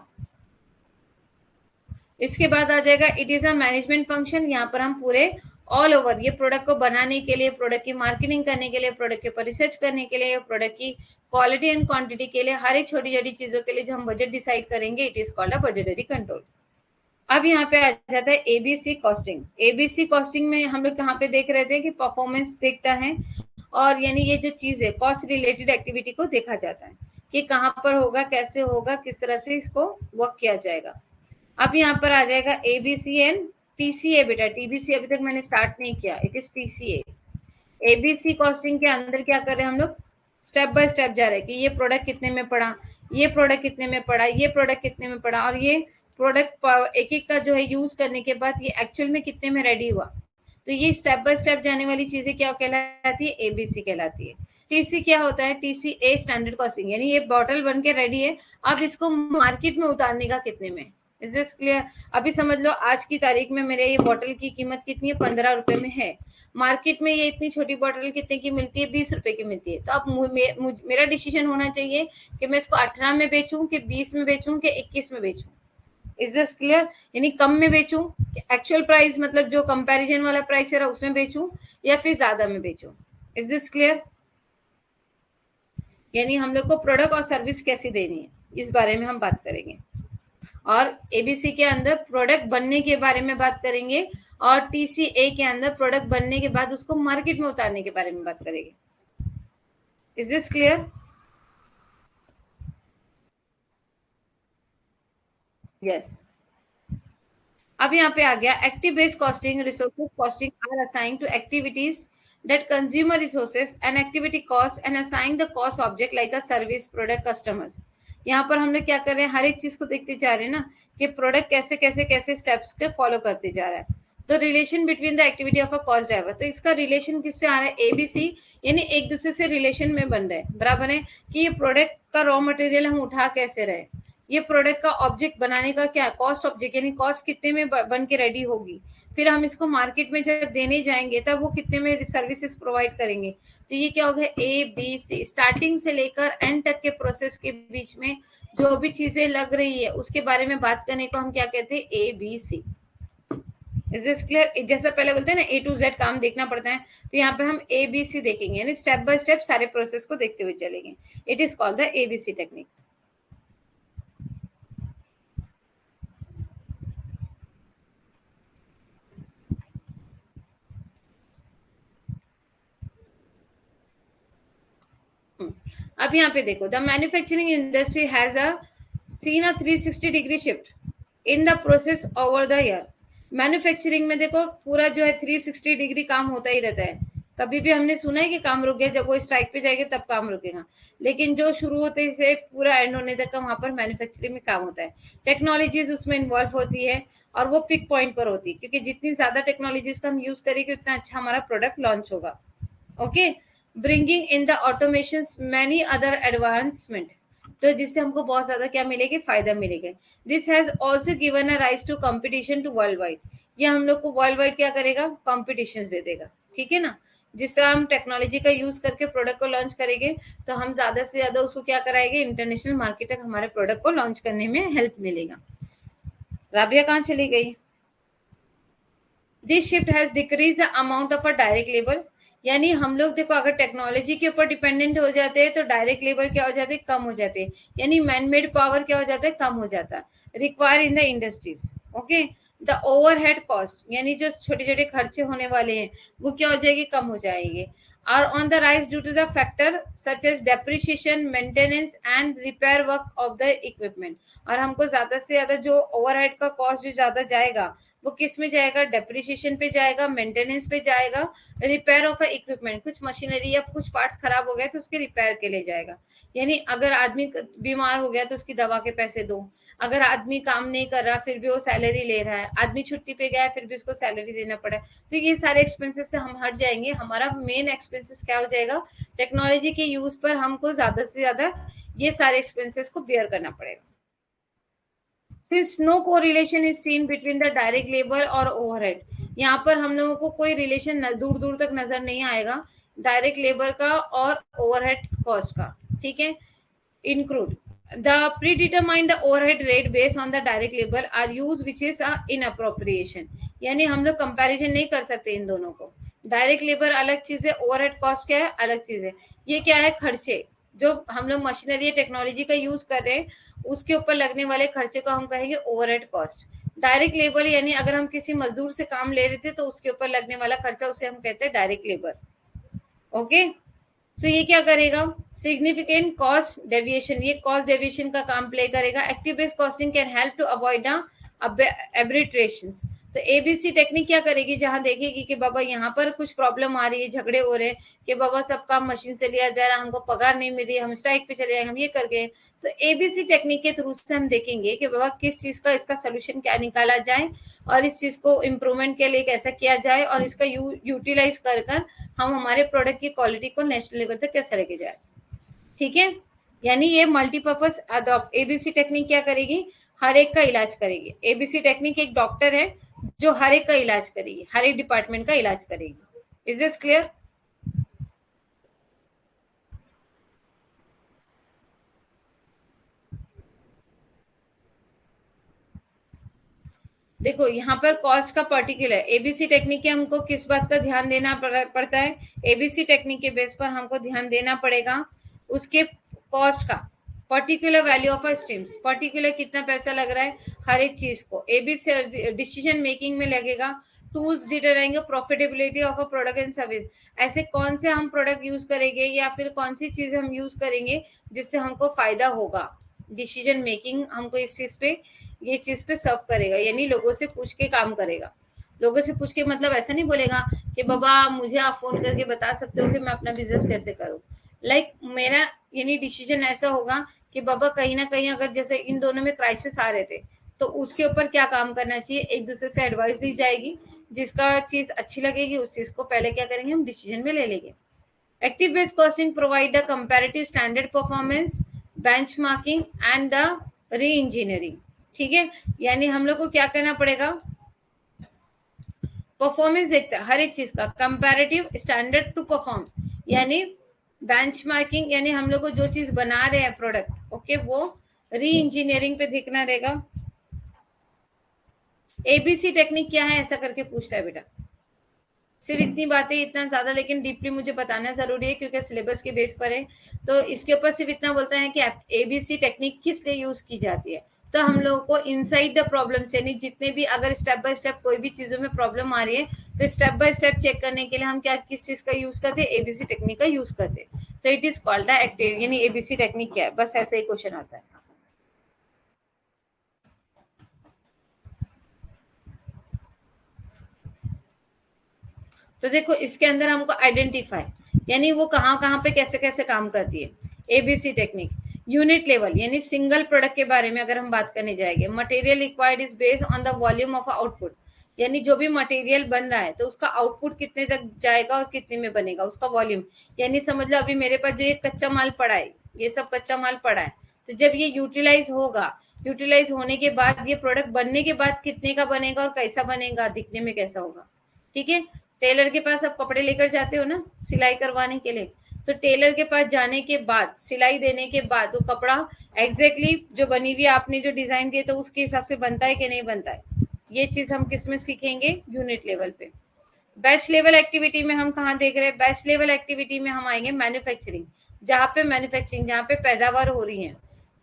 इसके बाद आ जाएगा it is a management function. यहाँ पर हम पूरे ऑल ओवर ये प्रोडक्ट को बनाने के लिए, प्रोडक्ट की मार्केटिंग करने के लिए, प्रोडक्ट के ऊपर रिसर्च करने के लिए, प्रोडक्ट की क्वालिटी एंड क्वांटिटी के लिए, हर एक छोटी छोटी चीजों के लिए जो हम बजट डिसाइड करेंगे, it is called a budgetary control. अब यहाँ पे आ जाता है एबीसी कॉस्टिंग। एबीसी कॉस्टिंग में हम लोग यहाँ पे देख रहे थे कि परफॉर्मेंस देखता है, और यानी ये जो चीज है कॉस्ट रिलेटेड एक्टिविटी को देखा जाता है कि कहाँ पर होगा, कैसे होगा, किस तरह से इसको वर्क किया जाएगा। अब यहाँ पर आ जाएगा एबीसी एंड टीसीए। बेटा टीबीसी अभी तक मैंने स्टार्ट नहीं किया, it is TCA. ABC costing के अंदर क्या कर रहे हैं हम लोग, स्टेप बाय स्टेप जा रहे हैं कि ये प्रोडक्ट कितने में पड़ा, ये प्रोडक्ट कितने में पड़ा, ये प्रोडक्ट कितने में पड़ा, और ये प्रोडक्ट एक एक का जो है यूज करने के बाद ये एक्चुअल में कितने में रेडी हुआ। तो ये स्टेप बाय स्टेप जाने वाली चीजें क्या कहलाती है, एबीसी कहलाती है। टीसी क्या होता है, टीसी ए स्टैंडर्ड कॉस्टिंग, यानी ये बॉटल बन के रेडी है, अब इसको मार्केट में उतारने का कितने में। Is this clear? अभी समझ लो आज की तारीख में मेरे ये बॉटल की कीमत कितनी है, 15 रुपए में है। मार्केट में ये इतनी छोटी बॉटल कितने की मिलती है, 20 रुपए की मिलती है। तो अब मेरा डिसीजन होना चाहिए कि मैं इसको 18 में बेचूं कि 20 में बेचूं कि 21 में बेचूं। Is this clear? यानी कम में बेचूं, एक्चुअल प्राइस मतलब जो कंपैरिजन वाला प्राइस है उसमें बेचूं, या फिर ज्यादा में बेचूं? Is this clear? यानी हम लोग को प्रोडक्ट और सर्विस कैसी देनी है इस बारे में हम बात करेंगे, और एबीसी के अंदर प्रोडक्ट बनने के बारे में बात करेंगे, और टीसीए के अंदर प्रोडक्ट बनने के बाद उसको मार्केट में उतारने के बारे में बात करेंगे। Is this clear? यस। अब यहाँ पे आ गया active based costing, resources costing are assigned to activities that consumer resources and activity costs and assign the cost object like a service product customers। यहाँ पर हम लोग क्या कर रहे हैं, हर एक चीज को देखते जा रहे हैं ना कि प्रोडक्ट कैसे कैसे कैसे स्टेप्स के फॉलो करते जा रहा है। तो relation between the activity of a cost driver, तो इसका रिलेशन किससे आ रहा है? एबीसी, यानी एक दूसरे से रिलेशन में बन रहे हैं, बराबर है कि ये प्रोडक्ट का रॉ मटेरियल हम उठा कैसे रहे, ये प्रोडक्ट का ऑब्जेक्ट बनाने का क्या कॉस्ट ऑब्जेक्ट, यानी कॉस्ट कितने में बन के रेडी होगी, फिर हम इसको मार्केट में जब देने जाएंगे तब वो कितने में सर्विसेज प्रोवाइड करेंगे। तो ये क्या हो गया? ए बी सी, स्टार्टिंग से लेकर एंड तक के प्रोसेस के बीच में जो भी चीजें लग रही है उसके बारे में बात करने को हम क्या कहते हैं? A B C. Is this clear? जैसा पहले बोलते हैं ना ए टू जेड काम देखना पड़ता है, तो यहाँ पे हम ए बी सी देखेंगे, यानी स्टेप बाय स्टेप सारे प्रोसेस को देखते हुए चलेंगे। It is called the ABC technique. अब यहाँ पे देखो, the manufacturing industry has a seen a 360 degree shift in the process over the year. Manufacturing में देखो पूरा जो है 360 डिग्री काम होता ही रहता है। कभी भी हमने सुना है कि काम रुक गया? जब वो स्ट्राइक पे जाएंगे तब काम रुकेगा, लेकिन जो शुरू होते से पूरा एंड होने तक का वहां पर मैन्युफैक्चरिंग में काम होता है। टेक्नोलॉजीज उसमें इन्वॉल्व होती है और वो पिक पॉइंट पर होती है, क्योंकि जितनी ज्यादा टेक्नोलॉजीज का हम यूज करेंगे उतना अच्छा हमारा प्रोडक्ट लॉन्च होगा। Okay, bringing in the automation many other advancement, तो जिससे हमको बहुत ज्यादा क्या मिलेगा? फायदा मिलेगा। This has also given a rise to competition to worldwide, ये हम लोग को वर्ल्ड वाइड क्या करेगा? कॉम्पिटिशन दे देगा, ठीक है ना। जिससे हम टेक्नोलॉजी का यूज करके प्रोडक्ट को लॉन्च करेंगे तो हम ज्यादा से ज्यादा उसको क्या कराएंगे? इंटरनेशनल मार्केट तक हमारे प्रोडक्ट को लॉन्च करने में हेल्प मिलेगा। राबिया कहाँ चली गई? This shift has decrease the amount of a direct labour, यानी हम लोग देखो अगर टेक्नोलॉजी के ऊपर डिपेंडेंट हो जाते हैं तो डायरेक्ट लेबर क्या हो जाते हैं? कम हो जाते हैं, यानी मैन मेड पावर क्या हो जाता है? कम हो जाता है require in the industries. Okay, the overhead cost, यानी जो छोटे छोटे खर्चे होने वाले हैं वो क्या हो जाएगी? कम हो जाएंगे। Are on the rise due to the factor such as depreciation, maintenance and repair work of the equipment. और हमको ज्यादा से ज्यादा जो ओवरहेड का कॉस्ट जो ज्यादा जाएगा वो किस में जाएगा? डेप्रिसिएशन पे जाएगा, मेंटेनेंस पे जाएगा, रिपेयर ऑफ इक्विपमेंट, कुछ मशीनरी या कुछ पार्ट्स खराब हो गए तो उसके रिपेयर के लिए जाएगा। यानी अगर आदमी बीमार हो गया तो उसकी दवा के पैसे दो, अगर आदमी काम नहीं कर रहा फिर भी वो सैलरी ले रहा है, आदमी छुट्टी पे गया है फिर भी उसको सैलरी देना पड़ा है, तो ये सारे एक्सपेंसेस से हम हट जाएंगे। हमारा मेन एक्सपेंसेस क्या हो जाएगा? टेक्नोलॉजी के यूज पर हमको ज्यादा से ज्यादा ये सारे एक्सपेंसेस को बेयर करना पड़ेगा। Since no correlation is seen between the direct labour और ओवरहेड, यहाँ पर हम लोगों को कोई रिलेशन दूर दूर तक नजर नहीं आएगा डायरेक्ट लेबर का और ओवरहेड कॉस्ट का, ठीक है। Include the predetermined the overhead rate based on the direct labour are use which is in appropriation, यानी हम लोग कंपैरिजन नहीं कर सकते इन दोनों को। डायरेक्ट लेबर अलग चीज है, ओवरहेड कॉस्ट क्या है? अलग चीज है। ये क्या है? खर्चे जो हम लोग मशीनरी टेक्नोलॉजी का यूज कर रहे हैं उसके ऊपर लगने वाले खर्चे को हम कहेंगे ओवरहेड कॉस्ट। डायरेक्ट लेबर यानी अगर हम किसी मजदूर से काम ले रहे थे तो उसके ऊपर लगने वाला खर्चा उसे हम कहते हैं डायरेक्ट लेबर। ओके, सो ये क्या करेगा? सिग्निफिकेंट कॉस्ट डेविएशन, ये कॉस्ट डेविएशन का काम प्ले करेगा। Active based costing can help to avoid arbitrations, तो एबीसी टेक्निक क्या करेगी? जहां देखेगी कि बाबा यहाँ पर कुछ प्रॉब्लम आ रही है, झगड़े हो रहे हैं कि बाबा सब काम मशीन से लिया जा रहा है, हमको पगार नहीं मिल रही, हम स्ट्राइक पे चले जाएंगे, हम ये करके, तो एबीसी टेक्निक के थ्रू से हम देखेंगे कि बाबा किस चीज का इसका सोल्यूशन क्या निकाला जाए और इस चीज को इम्प्रूवमेंट के लिए कैसा किया जाए और इसका यूटिलाइज कर कर हम हमारे प्रोडक्ट की क्वालिटी को नेशनल लेवल तक कैसे लेके जाए, ठीक है। यानी ये मल्टीपर्पज एबीसी टेक्निक क्या करेगी? हर एक का इलाज करेगी। एबीसी टेक्निक एक डॉक्टर है जो हर एक का इलाज करेगी, हर एक डिपार्टमेंट का इलाज करेगी। Is this clear? देखो यहाँ पर कॉस्ट का पर्टिकुलर एबीसी टेक्निक के हमको किस बात का ध्यान देना पड़ता है, एबीसी टेक्निक के बेस पर हमको ध्यान देना पड़ेगा उसके कॉस्ट का, particular value of a streams, particular कितना पैसा लग रहा है हर एक चीज को, एबीसी डिसीजन मेकिंग में लगेगा, tools determine profitability of a product and service, ऐसे कौन से हम प्रोडक्ट यूज करेंगे या फिर कौन सी चीज हम यूज करेंगे जिससे हमको फायदा होगा, डिसीजन मेकिंग हमको इस चीज पे, ये चीज पे सर्व करेगा, यानी लोगों से पूछ के काम करेगा। लोगों से पूछ के मतलब ऐसा नहीं बोलेगा कि बाबा मुझे आप फोन करके बता सकते हो कि मैं अपना बिजनेस कैसे करूं, लाइक मेरा यानी डिसीजन ऐसा होगा कि बाबा कहीं ना कहीं अगर जैसे इन दोनों में क्राइसिस आ रहे थे तो उसके ऊपर क्या काम करना चाहिए, एक दूसरे से एडवाइस दी जाएगी, जिसका चीज अच्छी लगेगी उस चीज को पहले क्या करेंगे हम डिसीजन में ले लेंगे। Active based costing provide the comparative standard performance, benchmarking and the री इंजीनियरिंग। ठीक है, यानी हम लोग को क्या करना पड़ेगा, परफॉर्मेंस देखता है हर एक चीज का, कंपैरेटिव स्टैंडर्ड टू परफॉर्म, यानी बेंचमार्किंग, यानी हम लोग को जो चीज बना रहे हैं प्रोडक्ट ओके वो री इंजीनियरिंग पे देखना रहेगा। एबीसी टेक्निक क्या है ऐसा करके पूछता है बेटा, सिर्फ इतनी बातें, इतना ज्यादा लेकिन डीपली मुझे बताना जरूरी है क्योंकि सिलेबस के बेस पर है, तो इसके ऊपर सिर्फ इतना बोलता है कि एबीसी टेक्निक किस लिए यूज की जाती है, तो हम लोगों को इनसाइड द प्रॉब्लम यानी जितने भी अगर स्टेप बाय स्टेप कोई भी चीजों में प्रॉब्लम आ रही है तो स्टेप बाय स्टेप चेक करने के लिए हम क्या किस चीज का यूज करते हैं, एबीसी टेक्निक का यूज करते हैं, तो it is called the active, यानी एबीसी टेक्निक क्या है, बस ऐसे ही क्वेश्चन आता है। तो देखो इसके अंदर हमको आइडेंटिफाई, यानी वो कहाँ कहाँ पे कैसे कैसे काम करती है, एबीसी टेक्निक। यूनिट लेवल यानी सिंगल प्रोडक्ट के बारे में अगर हम बात करने जाएंगे, material required is based on the volume of output, यानी जो भी मटेरियल बन रहा है तो उसका आउटपुट कितने तक जाएगा और कितने में बनेगा उसका वॉल्यूम, यानी समझ लो अभी मेरे पास जो ये कच्चा माल पड़ा है, ये सब कच्चा माल पड़ा है, तो जब ये यूटिलाइज होगा, यूटिलाइज होने के बाद ये प्रोडक्ट बनने के बाद कितने का बनेगा और कैसा बनेगा, दिखने में कैसा होगा। ठीक है, टेलर के पास आप कपड़े लेकर जाते हो ना सिलाई करवाने के लिए, तो टेलर के पास जाने के बाद सिलाई देने के बाद वो कपड़ा एग्जैक्टली जो बनी हुई आपने जो डिजाइन दिए तो उसके हिसाब से बनता है कि नहीं बनता है, ये चीज हम किस में सीखेंगे, यूनिट लेवल पे। बैच लेवल एक्टिविटी में हम कहाँ देख रहे हैं, बैच लेवल एक्टिविटी में हम आएंगे मैन्युफैक्चरिंग, जहाँ पे मैन्युफैक्चरिंग जहाँ पे पैदावार हो रही है।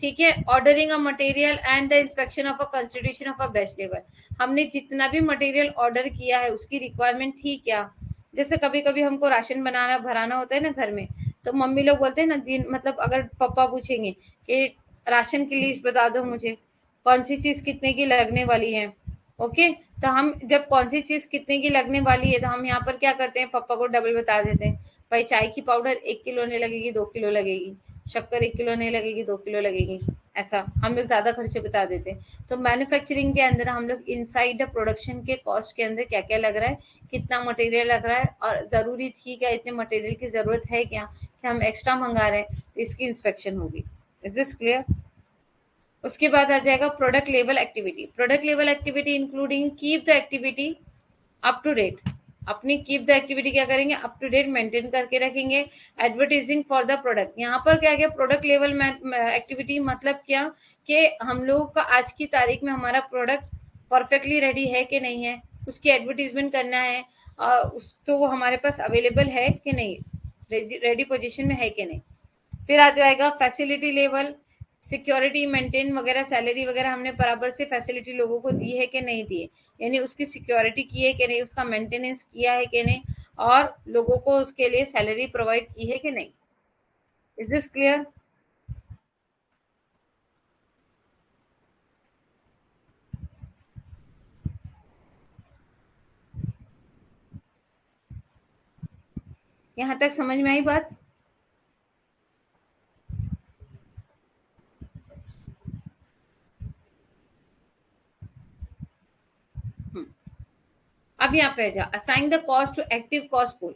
ठीक है, ordering a material and the inspection of a constitution of a batch level, हमने जितना भी मटेरियल ऑर्डर किया है उसकी रिक्वायरमेंट थी क्या, जैसे कभी कभी हमको राशन बनाना भराना होता है ना घर में, तो मम्मी लोग बोलते हैं ना दिन मतलब अगर पापा पूछेंगे कि राशन की लिस्ट बता दो मुझे, कौन सी चीज कितने की लगने वाली है, ओके, तो हम जब कौन सी चीज कितने की लगने वाली है तो हम यहाँ पर क्या करते हैं, पापा को डबल बता देते हैं, भाई चाय की पाउडर 1 किलो नहीं लगेगी 2 किलो लगेगी, शक्कर 1 किलो नहीं लगेगी 2 किलो लगेगी, ऐसा हम लोग ज्यादा खर्चे बता देते हैं। तो मैन्युफैक्चरिंग के अंदर हम लोग इनसाइड द प्रोडक्शन के कॉस्ट के अंदर क्या क्या लग रहा है, कितना मटेरियल लग रहा है और जरूरी थी क्या, इतने मटेरियल की जरूरत है क्या, कि हम एक्स्ट्रा मंगा रहे हैं तो इसकी इंस्पेक्शन होगी। Is this clear? उसके बाद आ जाएगा product level activity, product level activity including keep the activity up to date, अपनी कीप द एक्टिविटी क्या करेंगे, अप टू डेट मेंटेन करके रखेंगे। एडवर्टाइजिंग फॉर द प्रोडक्ट, यहाँ पर क्या गया प्रोडक्ट लेवल एक्टिविटी मतलब क्या, कि हम लोगों का आज की तारीख में हमारा प्रोडक्ट परफेक्टली रेडी है कि नहीं है, उसकी एडवर्टीजमेंट करना है, तो वो हमारे पास अवेलेबल है कि नहीं, रेडी पोजिशन में है कि नहीं। फिर आ जाएगा फैसिलिटी लेवल, सिक्योरिटी मेंटेन वगैरह, सैलरी वगैरह हमने बराबर से फैसिलिटी लोगों को दी है कि नहीं दी है, यानी उसकी सिक्योरिटी की है कि नहीं, उसका मेंटेनेंस किया है कि नहीं, और लोगों को उसके लिए सैलरी प्रोवाइड की है कि नहीं। Is this clear? यहाँ तक समझ में आई बात? हम्म। अब यहाँ पे जा assign the cost to active cost pool,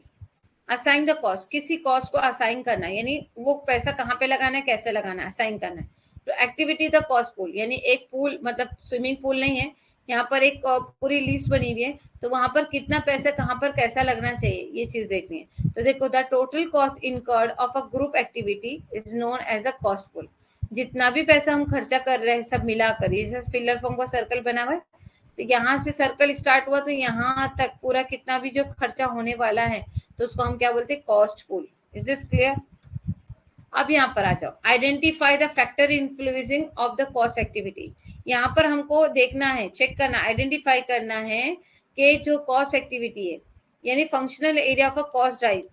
assign the cost, किसी कॉस्ट को असाइन करना, यानी वो पैसा कहाँ पे लगाना है, कैसे लगाना है, असाइन करना है। तो एक्टिविटी द कॉस्ट पूल, यानी एक पूल मतलब स्विमिंग पूल नहीं है, यहाँ पर एक पूरी लिस्ट बनी हुई है, तो वहां पर कितना पैसा कहाँ पर कैसा लगना चाहिए ये चीज देखनी है। तो देखो the total cost incurred of a group activity is known as a cost pool, जितना भी पैसा हम खर्चा कर रहे हैं सब मिलाकर, ये फिलर फॉर्म का सर्कल बना हुआ है, तो यहाँ से सर्कल स्टार्ट हुआ तो यहाँ तक पूरा कितना भी जो खर्चा होने वाला है तो उसको हम क्या बोलते हैं, cost pool. Is this clear? अब यहाँ पर आ जाओ, identify the factor influencing of the cost activity. यहाँ पर हमको देखना है, चेक करना, आइडेंटिफाई करना है कि जो कॉस्ट एक्टिविटी है यानी functional area of a cost drive,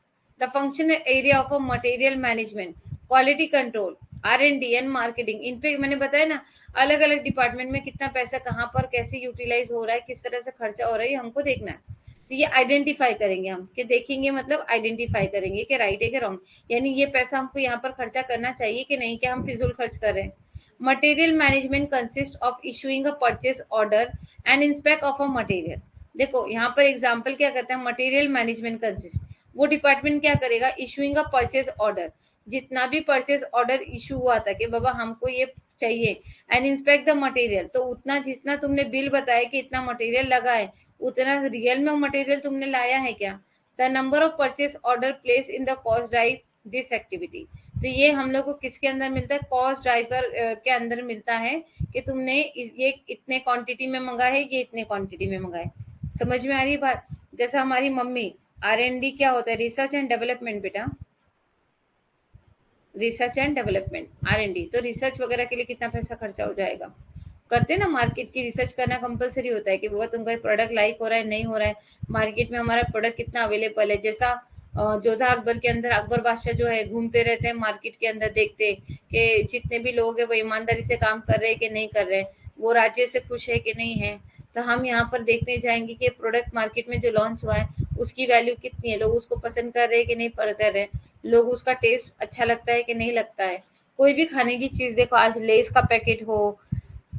the functional area of a material management, quality control, R&D and marketing. इन पे मैंने बताया ना, अलग अलग डिपार्टमेंट में कितना पैसा कहाँ पर कैसे यूटिलाइज हो रहा है, किस तरह से खर्चा हो रहा है, ये हमको देखना है। तो ये आइडेंटिफाई करेंगे हम, कि देखेंगे मतलब आइडेंटिफाई करेंगे कि राइट है कि रॉन्ग, यानी ये पैसा हमको यहाँ पर खर्चा करना चाहिए कि नहीं, कि हम फिजूल खर्च कर रहे हैं। Material management consist of issuing a purchase order and inspect of a material. देखो यहाँ पर एग्जाम्पल क्या कहते हैं, मटेरियल मैनेजमेंट कंसिस्ट, वो डिपार्टमेंट क्या करेगा, इशूइंग अ परचेज ऑर्डर, जितना भी परचेज ऑर्डर इशू हुआ था कि बाबा हमको ये चाहिए, एंड इंस्पेक्ट द मटेरियल, तो उतना जितना तुमने बिल बताया कि इतना मटेरियल लगा है, उतना रियल में मटेरियल तुमने लाया है क्या। The number of purchase order place in the cost drive this activity. तो ये हम लोग को किसके अंदर मिलता है, कॉस्ट ड्राइवर के अंदर मिलता है, कि तुमने ये इतने क्वांटिटी में मंगा है, ये इतने क्वांटिटी में मंगा है। समझ में आ रही है बात? जैसा हमारी मम्मी, R&D क्या होता है, रिसर्च एंड डेवलपमेंट बेटा, रिसर्च एंड डेवलपमेंट, R&D। तो रिसर्च वगैरह के लिए कितना पैसा खर्चा हो जाएगा, करते ना, मार्केट की रिसर्च करना कंपलसरी होता है कि बाबा तुमका प्रोडक्ट लाइक हो रहा है नहीं हो रहा है, मार्केट में हमारा प्रोडक्ट कितना अवेलेबल है। जैसा जोधा अकबर के अंदर अकबर बादशाह जो है घूमते रहते हैं मार्केट के अंदर, देखते कि जितने भी लोग हैं वो ईमानदारी से काम कर रहे हैं कि नहीं कर रहे हैं, वो राज्य से खुश है कि नहीं है। तो हम यहाँ पर देखने जाएंगे कि प्रोडक्ट मार्केट में जो लॉन्च हुआ है उसकी वैल्यू कितनी है, लोग उसको पसंद कर रहे हैं कि नहीं कर रहे हैं, लोग उसका टेस्ट अच्छा लगता है कि नहीं लगता है। कोई भी खाने की चीज देखो, आज लेस का पैकेट हो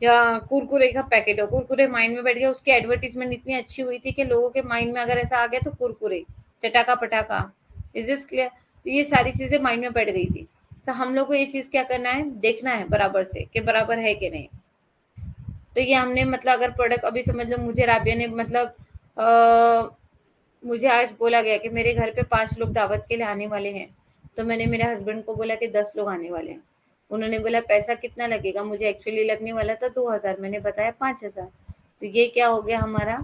या कुरकुरे का पैकेट हो, कुरकुरे माइंड में बैठ गया, उसकी एडवर्टीजमेंट इतनी अच्छी हुई थी कि लोगों के माइंड में अगर ऐसा आ गया तो कुरकुरे, चटाका पटाखा। Is this clear? तो ये सारी चीजें माइंड में बैठ गई थी। तो हम लोग को ये चीज क्या करना है, देखना है बराबर से कि बराबर है कि नहीं। तो ये हमने मतलब अगर प्रोडक्ट, अभी समझ लो मुझे राबिया ने मतलब मुझे आज बोला गया कि मेरे घर पे 5 लोग दावत के लिए आने वाले हैं, तो मैंने मेरे हस्बैंड को बोला कि 10 लोग आने वाले हैं। उन्होंने बोला पैसा कितना लगेगा, मुझे एक्चुअली लगने वाला था 2,000, मैंने बताया 5,000। तो ये क्या हो गया हमारा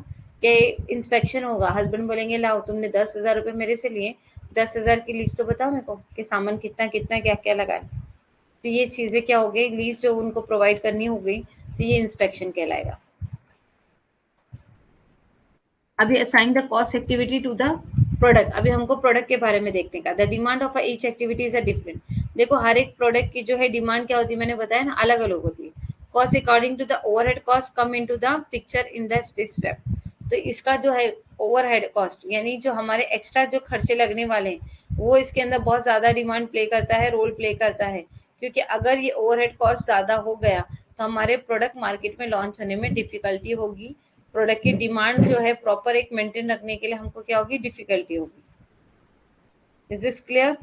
कि इंस्पेक्शन होगा, हस्बैंड बोलेंगे लाओ तुमने 10,000 रुपये मेरे से लिए, 10,000 की लिस्ट तो बताओ मेरे को कि सामान कितना कितना क्या क्या लगा है। तो ये चीज़ें क्या हो गई, लिस्ट जो उनको प्रोवाइड करनी हो गई, तो ये इंस्पेक्शन कहलाएगा। अभी assign the cost activity to the product. अभी हमको प्रोडक्ट के बारे में देखने का, the demand of each activity is a different. देखो हर एक प्रोडक्ट की जो है डिमांड क्या होती है, मैंने बताया ना, अलग अलग होती है। Cost according to the overhead cost come into the picture in the step. तो इसका जो है ओवरहेड कॉस्ट यानी जो हमारे एक्स्ट्रा जो खर्चे लगने वाले हैं वो इसके अंदर बहुत ज्यादा डिमांड प्ले करता है, रोल प्ले करता है। क्योंकि अगर ये ओवरहेड कॉस्ट ज्यादा हो गया तो हमारे प्रोडक्ट मार्केट में लॉन्च होने में डिफिकल्टी होगी, प्रोडक्ट की डिमांड जो है प्रॉपर एक मेंटेन रखने के लिए हमको क्या होगी, डिफिकल्टी होगी। Is this clear?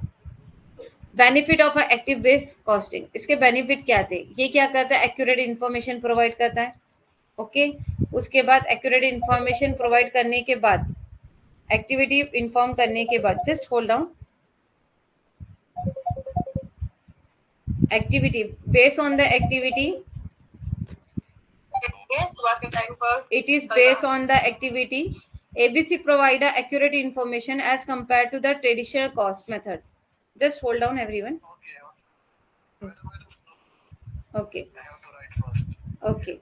Benefit of active base costing, इसके बेनिफिट क्या थे, ये क्या करता है, एक्यूरेट इन्फॉर्मेशन प्रोवाइड करता है। ओके उसके बाद एक्यूरेट इन्फॉर्मेशन प्रोवाइड करने के बाद, एक्टिविटी इन्फॉर्म करने के बाद, just hold down, activity based on the activity, it is based on the activity. ABC provide a accurate information as compared to the traditional cost method. Just hold down everyone. Yes. Okay. Okay.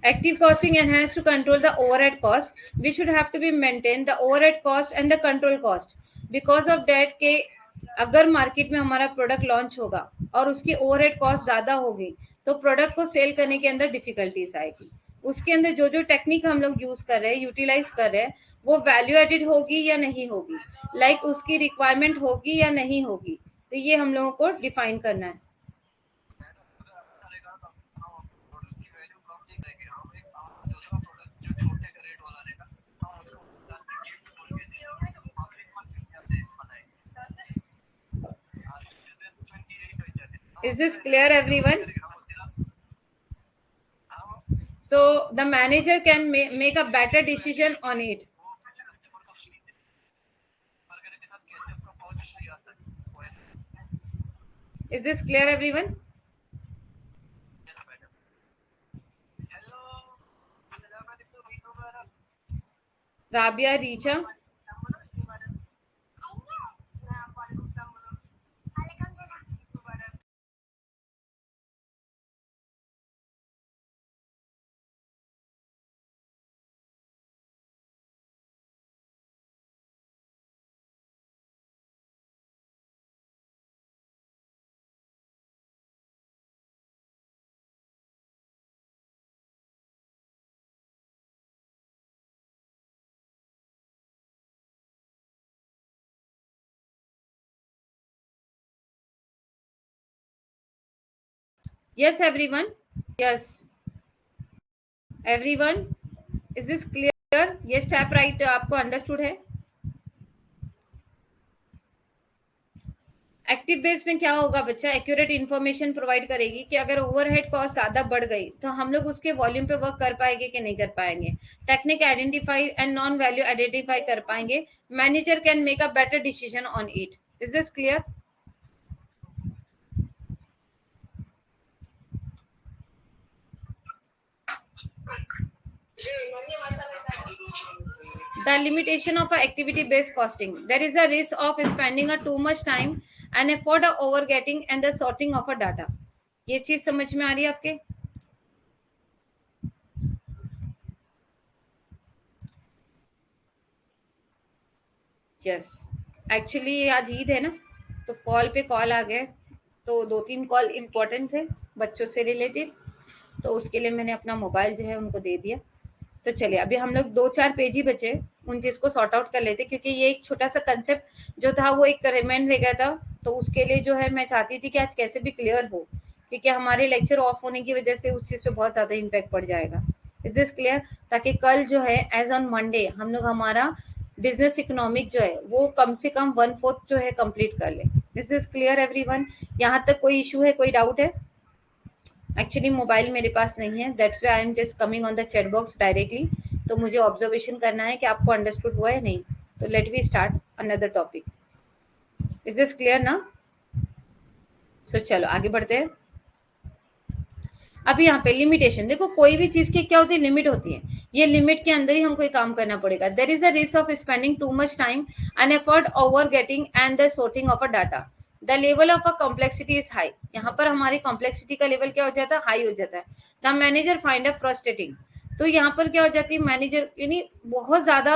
Active costing enhanced to control the overhead cost. We should have to be maintain the overhead cost and the control cost. Because of that के अगर market में हमारा product launch होगा और उसकी overhead cost ज्यादा होगी तो प्रोडक्ट को सेल करने के अंदर डिफिकल्टीज आएगी। उसके अंदर जो जो टेक्निक हम लोग यूज कर रहे हैं, यूटिलाइज कर रहे हैं, वो वैल्यू एडिड होगी या नहीं होगी, लाइक उसकी रिक्वायरमेंट होगी या नहीं होगी। तो ये हम लोगों को डिफाइन करना है। Is this clear, everyone? So the manager can make a better decision on it. Is this clear, everyone? Rabia, Richa, yes everyone, yes everyone, is this clear? yes tap right, आपको अंडरस्टूड है? एक्टिव बेस में क्या होगा बच्चा, accurate information provide करेगी कि अगर overhead cost ज्यादा बढ़ गई तो हम लोग उसके वॉल्यूम पे वर्क कर पाएंगे कि नहीं कर पाएंगे, technique identify and non value identify कर पाएंगे, manager can make a better decision on it. Is this clear? The limitation of a activity based costing, there is a risk of spending a too much time and effort over getting and the sorting of a data। ये चीज समझ में आ रही है आपके? Yes, actually आज ईद है ना, तो कॉल पे कॉल आ गए, तो 2-3 कॉल इम्पोर्टेंट थे बच्चों से रिलेटेड, तो उसके लिए मैंने अपना मोबाइल जो है उनको दे दिया। तो चलिए अभी हम लोग 2-4 पेज ही बचे, उन चीज को सॉर्ट आउट कर लेते, क्योंकि ये एक छोटा सा कंसेप्ट जो था वो एक रिमाइंड रह गया था, तो उसके लिए जो है मैं चाहती थी कि आज कैसे भी क्लियर हो, क्योंकि हमारे लेक्चर ऑफ होने की वजह से उस चीज पे बहुत ज्यादा इम्पैक्ट पड़ जाएगा। Is this clear? ताकि कल जो है एज ऑन मंडे हम लोग हमारा बिजनेस इकोनॉमिक जो है वो कम से कम 1/4 जो है कंप्लीट कर ले। This is clear everyone? यहाँ तक कोई इशू है, कोई डाउट है? एक्चुअली मोबाइल मेरे पास नहीं है, that's why I am just coming on the chat box directly, तो मुझे ऑब्जर्वेशन करना है कि आपको अंडरस्टूड हुआ है नहीं। तो let we start another topic. Is this clear ना? सो चलो आगे बढ़ते हैं। अभी यहाँ पे लिमिटेशन देखो, कोई भी चीज की क्या होती है, लिमिट होती है, ये लिमिट के अंदर ही हमको ये काम करना पड़ेगा। There is a risk of spending too much time and effort over getting and the sorting of a data, the level of a complexity is high. यहाँ पर हमारी कॉम्प्लेक्सिटी का लेवल क्या हो जाता है, हाई हो जाता है। The manager find a frustrating, तो यहाँ पर क्या हो जाती है, मैनेजर यानी बहुत ज्यादा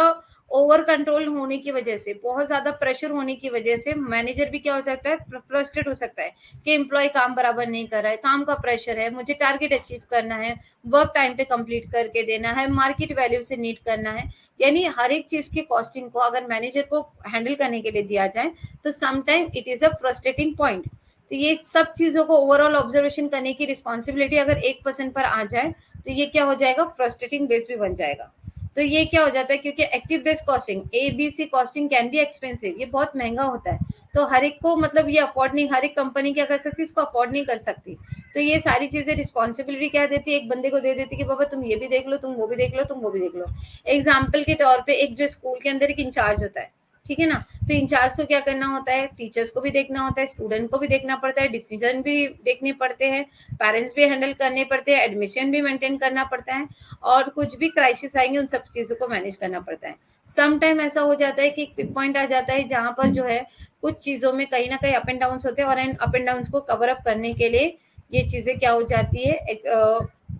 ओवर कंट्रोल होने की वजह से, बहुत ज्यादा प्रेशर होने की वजह से मैनेजर भी क्या हो सकता है, फ्रस्ट्रेट हो सकता है कि एम्प्लॉय काम बराबर नहीं कर रहा है, काम का प्रेशर है, मुझे टारगेट अचीव करना है, वर्क टाइम पे कंप्लीट करके देना है, मार्केट वैल्यू से नीट करना है। यानी हर एक चीज की कॉस्टिंग को अगर मैनेजर को हैंडल करने के लिए दिया जाए तो sometime it is a frustrating point. तो ये सब चीजों को ओवरऑल ऑब्जर्वेशन करने की रिस्पॉन्सिबिलिटी अगर 1% पर आ जाए तो ये क्या हो जाएगा, फ्रस्ट्रेटिंग बेस भी बन जाएगा। तो ये क्या हो जाता है, क्योंकि active base costing, ABC costing can be expensive, ये बहुत महंगा होता है, तो हर एक को मतलब ये अफोर्ड नहीं, हर एक कंपनी क्या कर सकती, इसको अफोर्ड नहीं कर सकती। तो ये सारी चीजें रिस्पॉन्सिबिलिटी क्या देती है, एक बंदे को दे देती है कि बाबा तुम ये भी देख लो, तुम वो भी देख लो, तुम वो भी देख लो। एग्जाम्पल के तौर पे एक जो स्कूल के अंदर एक इंचार्ज होता है, ठीक है ना, तो इंचार्ज को क्या करना होता है, टीचर्स को भी देखना होता है, स्टूडेंट को भी देखना पड़ता है, डिसीजन भी देखने पड़ते हैं, पेरेंट्स भी हैंडल करने पड़ते हैं, एडमिशन भी मेंटेन करना पड़ता है, और कुछ भी क्राइसिस आएंगे उन सब चीजों को मैनेज करना पड़ता है। सम टाइम ऐसा हो जाता है कि एक पिक पॉइंट आ जाता है जहां पर जो है कुछ चीजों में कहीं ना कहीं अप एंड डाउन होते हैं, और इन अप एंड डाउन को कवर अप करने के लिए ये चीजें क्या हो जाती है, एक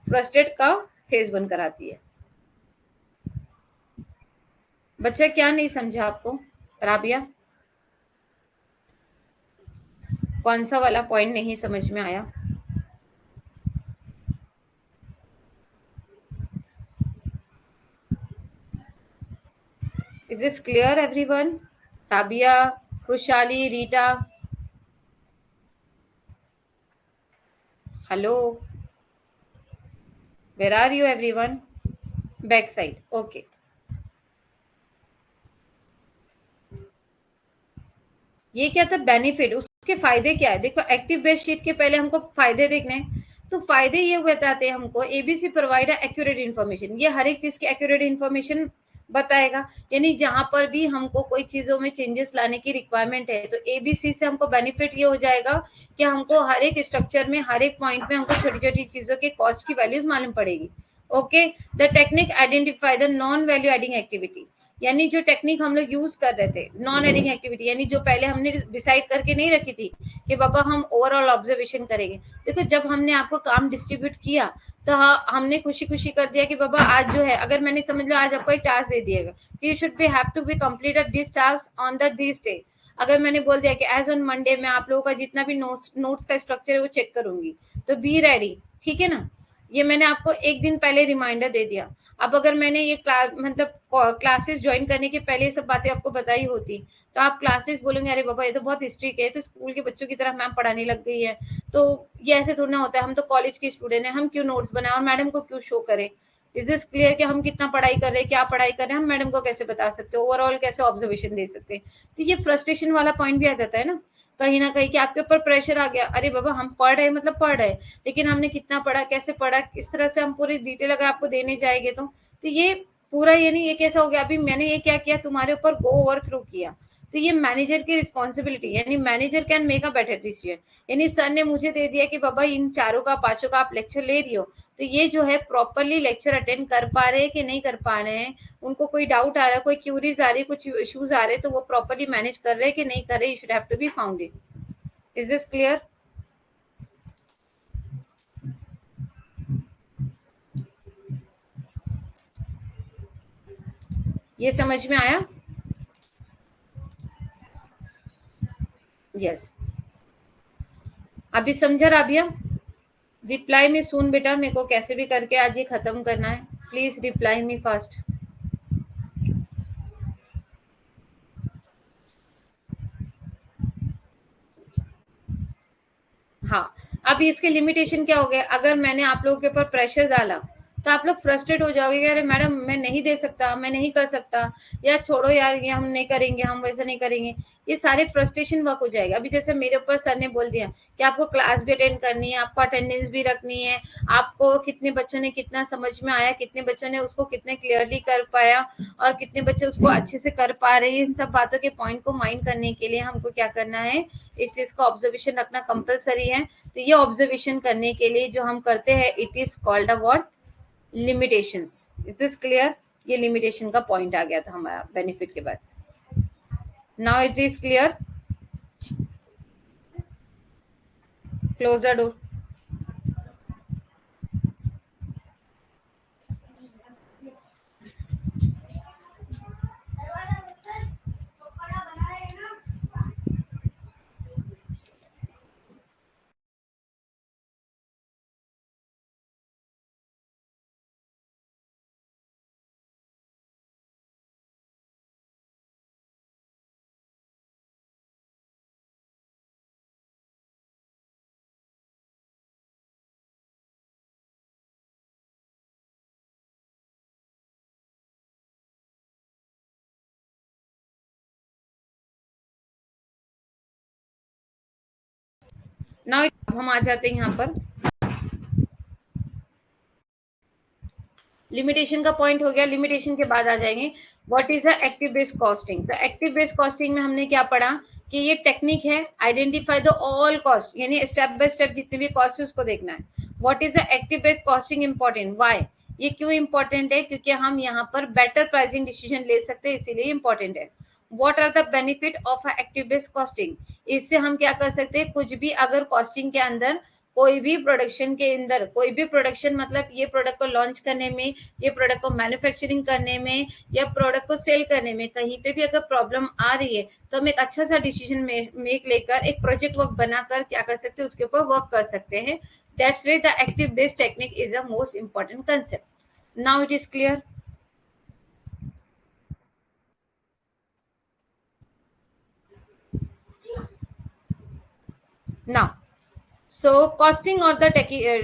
फ्रस्ट्रेट का फेस बनकर आती है। बच्चा क्या नहीं समझा आपको, राबिया? कौन सा वाला पॉइंट नहीं समझ में आया? Is this clear everyone? Rabia, Khushhali, Rita, hello, where are you everyone? Back side, okay. ये क्या था, बेनिफिट, उसके फायदे क्या है, देखो एक्टिव बेस शीट के पहले हमको फायदे देखने हैं, तो फायदे ये बताते हैं हमको, एबीसी प्रोवाइड एक्यूरेट इन्फॉर्मेशन, ये हर एक चीज की एक्यूरेट इन्फॉर्मेशन बताएगा। यानी जहां पर भी हमको कोई चीजों में चेंजेस लाने की रिक्वायरमेंट है तो एबीसी से हमको बेनिफिट ये हो जाएगा कि हमको हर एक स्ट्रक्चर में, हर एक पॉइंट में हमको छोटी छोटी चीजों के कॉस्ट की वैल्यूज मालूम पड़ेगी। Okay, the technique identify the non value adding activity, यानी जो टेक्निक हम लोग यूज कर रहे थे, नॉन एडिंग एक्टिविटी, यानी जो पहले हमने डिसाइड करके नहीं रखी थी कि बाबा हम ओवरऑल ऑब्जर्वेशन करेंगे। देखो जब हमने आपको काम डिस्ट्रीब्यूट किया तो हमने खुशी खुशी कर दिया कि बाबा आज जो है, अगर मैंने समझ लो आज आपको एक टास्क दे दिएगा कि you should be have to be completed this task on the this day. अगर मैंने बोल दिया कि एज ऑन मंडे मैं आप लोगों का जितना भी नोट्स का स्ट्रक्चर है वो चेक करूंगी, तो बी रेडी, ठीक है ना। ये मैंने आपको एक दिन पहले रिमाइंडर दे दिया। अब अगर मैंने ये मतलब क्लासेस ज्वाइन करने के पहले ये सब बातें आपको बताई होती, तो आप क्लासेस बोलेंगे अरे बाबा ये तो बहुत स्ट्रिक्ट है, तो स्कूल के बच्चों की तरह मैम पढ़ाने लग गई है। तो ये ऐसे थोड़ा ना होता है, हम तो कॉलेज के स्टूडेंट हैं, हम क्यों नोट्स बनाए और मैडम को क्यों शो करें। इज दिस क्लियर कि हम कितना पढ़ाई कर रहे हैं, क्या पढ़ाई कर रहे हैं, हम मैडम को कैसे बता सकते हो, ओवरऑल कैसे ऑब्जर्वेशन दे सकते हैं। तो ये फ्रस्ट्रेशन वाला पॉइंट भी आ जाता है ना कहीं ना कहीं, कि आपके ऊपर प्रेशर आ गया, अरे बाबा हम पढ़ रहे हैं मतलब पढ़ रहे हैं, लेकिन हमने कितना पढ़ा, कैसे पढ़ा, किस तरह से हम पूरी डिटेल अगर आपको देने जाएंगे तो ये पूरा, ये नहीं ये कैसा हो गया, अभी मैंने ये क्या किया तुम्हारे ऊपर गो ओवर थ्रू किया। तो ये मैनेजर की रिस्पॉन्सिबिलिटी, यानी manager can make a better decision. यानी सर ने मुझे दे दिया कि बाबा इन चारों का पांचों का आप लेक्चर ले रही हो, तो ये जो है प्रॉपरली लेक्चर अटेंड कर पा रहे हैं कि नहीं कर पा रहे हैं, उनको कोई डाउट आ रहा है, कोई क्यूरीज आ रही है, कुछ इश्यूज आ रहे हैं, तो वो प्रॉपरली मैनेज कर रहे हैं कि नहीं कर रहे, you should have to be founded. Is this clear? ये समझ में आया? यस, अभी समझा राबिया? रिप्लाई में सुन बेटा, मेरे को कैसे भी करके आज ये खत्म करना है, प्लीज रिप्लाई मी फास्ट। हाँ, अब इसके लिमिटेशन क्या हो गए, अगर मैंने आप लोगों के ऊपर प्रेशर डाला तो आप लोग फ्रस्ट्रेट हो जाओगे कि अरे मैडम मैं नहीं दे सकता, मैं नहीं कर सकता, या छोड़ो यार ये हम नहीं करेंगे, हम वैसा नहीं करेंगे। ये सारे फ्रस्ट्रेशन वर्क हो जाएगा। अभी जैसे मेरे ऊपर सर ने बोल दिया कि आपको क्लास भी अटेंड करनी है, आपको अटेंडेंस भी रखनी है, आपको कितने बच्चों ने कितना समझ में आया, कितने बच्चों ने उसको कितने क्लियरली कर पाया, और कितने बच्चे उसको अच्छे से कर पा रहे हैं, इन सब बातों के पॉइंट को माइंड करने के लिए हमको क्या करना है, इस चीज का ऑब्जर्वेशन रखना कंपलसरी है। तो ये ऑब्जर्वेशन करने के लिए जो हम करते हैं, it is called a what, limitations. Is this clear? ये लिमिटेशन का पॉइंट आ गया था हमारा बेनिफिट के बाद। Now it is clear? Close the door. Now हम आ जाते हैं यहाँ पर, लिमिटेशन का पॉइंट हो गया। लिमिटेशन के बाद आ जाएंगे what is a active based costing. तो एक्टिव बेस्ड कॉस्टिंग में हमने क्या पढ़ा कि ये टेक्निक है, आइडेंटिफाई द ऑल कॉस्ट, यानी स्टेप बाय स्टेप जितने भी कॉस्ट है उसको देखना है। What is a active based costing important, why, ये क्यों इंपॉर्टेंट है, क्योंकि हम यहाँ पर बेटर प्राइसिंग डिसीजन ले सकते हैं, इसीलिए इंपॉर्टेंट है। What are the benefit of active based costing, इससे हम क्या कर सकते हैं, कुछ भी अगर कॉस्टिंग के अंदर कोई भी प्रोडक्शन के अंदर, कोई भी प्रोडक्शन मतलब ये प्रोडक्ट को लॉन्च करने में, ये प्रोडक्ट को मैन्युफैक्चरिंग करने में, या प्रोडक्ट को सेल करने में, कहीं पे भी अगर प्रॉब्लम आ रही है तो हम एक अच्छा सा डिसीजन मेक लेकर एक प्रोजेक्ट वर्क बनाकर क्या कर सकते हैं, उसके ऊपर वर्क कर सकते हैं। That's way the active based technique is the most important concept. Now it is clear? Now so costing or the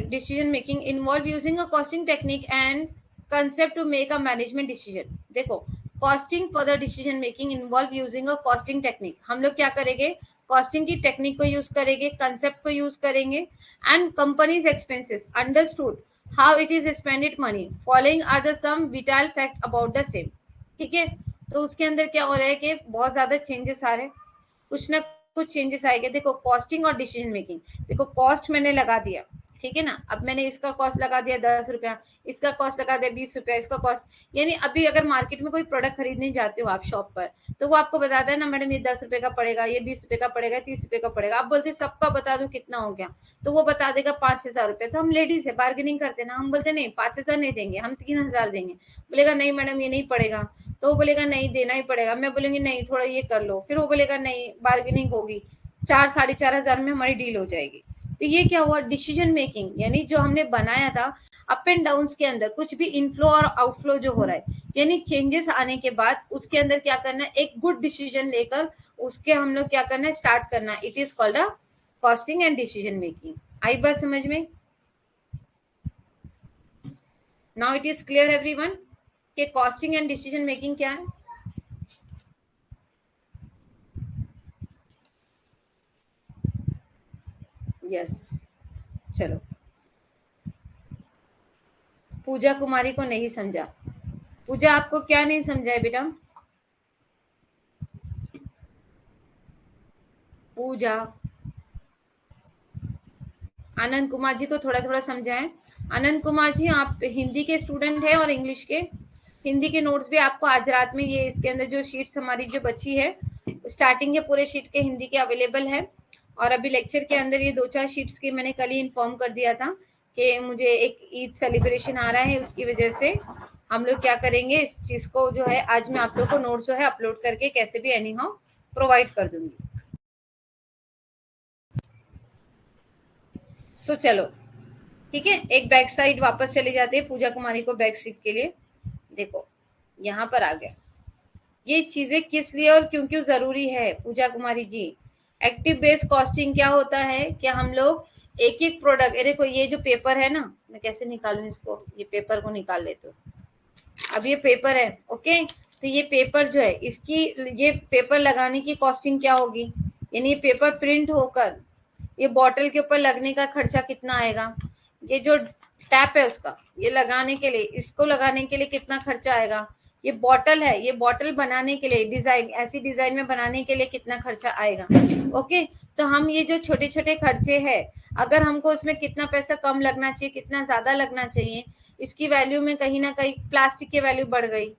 decision making involve using a costing technique and concept to make a management decision। देखो, costing for the decision making involve using a costing technique। हम लोग क्या करेंगे, costing की technique को use करेंगे, concept को use करेंगे, and companies expenses understood how it is spended money, following are the some vital fact about the same. ठीक है, तो उसके अंदर क्या हो रहा है कि बहुत ज्यादा चेंजेस आ रहे हैं, कुछ ना कुछ चेंजेस आएंगे। देखो कॉस्टिंग और डिसीजन मेकिंग, देखो कॉस्ट मैंने लगा दिया, ठीक है ना। अब मैंने इसका कॉस्ट लगा दिया 10 रुपया, इसका कॉस्ट लगा दिया 20 रुपया, इसका कॉस्ट, यानी अभी अगर मार्केट में कोई प्रोडक्ट खरीदने जाते हो आप शॉप पर, तो वो आपको बताता है ना मैडम ये 10 रुपए का पड़ेगा, ये 20 रुपए का पड़ेगा, 30 रुपए का पड़ेगा। आप बोलते सबका बता दो कितना हो गया, तो वो बता देगा 5,000 रुपये। तो हम लेडीज है, बार्गेनिंग करते ना, हम बोलते नहीं 5,000 नहीं देंगे, हम 3,000 देंगे। बोलेगा नहीं मैडम ये नहीं पड़ेगा, तो वो बोलेगा नहीं देना ही पड़ेगा। मैं बोलूंगी नहीं थोड़ा ये कर लो, फिर वो बोलेगा नहीं, बार्गेनिंग होगी, 4-4,500 में हमारी डील हो जाएगी। तो ये क्या हुआ, डिसीजन मेकिंग, यानी जो हमने बनाया था अप एंड डाउन के अंदर कुछ भी इनफ्लो और आउटफ्लो जो हो रहा है, यानी चेंजेस आने के बाद उसके अंदर क्या करना है, एक गुड डिसीजन लेकर उसके हम लोग क्या करना है, स्टार्ट करना है। It is called a costing and decision making. आई बात समझ में? Now it is clear everyone कि कॉस्टिंग एंड डिसीजन मेकिंग क्या है। यस चलो, पूजा कुमारी को नहीं समझा। पूजा आपको क्या नहीं समझा है बेटा? पूजा, आनंद कुमार जी को थोड़ा थोड़ा समझाएं। आनंद कुमार जी आप हिंदी के स्टूडेंट हैं और इंग्लिश के, हिंदी के नोट्स भी आपको आज रात में ये इसके अंदर जो शीट्स हमारी जो बची है, स्टार्टिंग के पूरे शीट के हिंदी के अवेलेबल है। और अभी लेक्चर के अंदर ये 2-4 शीट्स की मैंने कल ही इन्फॉर्म कर दिया था कि मुझे एक ईद सेलिब्रेशन आ रहा है, उसकी वजह से हम लोग क्या करेंगे, इस चीज को जो है आज मैं आप लोग को नोट्स जो है अपलोड करके कैसे भी एनी हाउ प्रोवाइड कर दूंगी। सो चलो ठीक है, एक बैक साइड वापस चले जाते हैं पूजा कुमारी को बैक सीट के लिए। देखो यहाँ पर आ गया, ये चीजें किस लिए और क्यों क्यों जरूरी है पूजा Kumari ji. Active base costing क्या होता है कि हम लोग एक एक प्रोडक्ट, देखो ये जो पेपर है ना, मैं कैसे निकालूं इसको, ये पेपर को निकाल लेते हो। अब ये पेपर है, ओके, तो ये पेपर जो है इसकी, ये पेपर लगाने की कॉस्टिंग क्या होगी, यानी ये पेपर प्रिंट होकर ये बॉटल के ऊपर लगने का खर्चा कितना आएगा, ये जो टैप है उसका ये लगाने के लिए, इसको लगाने के लिए कितना खर्चा आएगा, ये बॉटल है, ये बॉटल बनाने के लिए डिजाइन, ऐसी डिजाइन में बनाने के लिए कितना खर्चा आएगा। ओके, तो हम ये जो छोटे छोटे खर्चे हैं, अगर हमको उसमें कितना पैसा कम लगना चाहिए, कितना ज्यादा लगना चाहिए, इसकी वैल्यू में कहीं ना कहीं प्लास्टिक की वैल्यू बढ़ गई,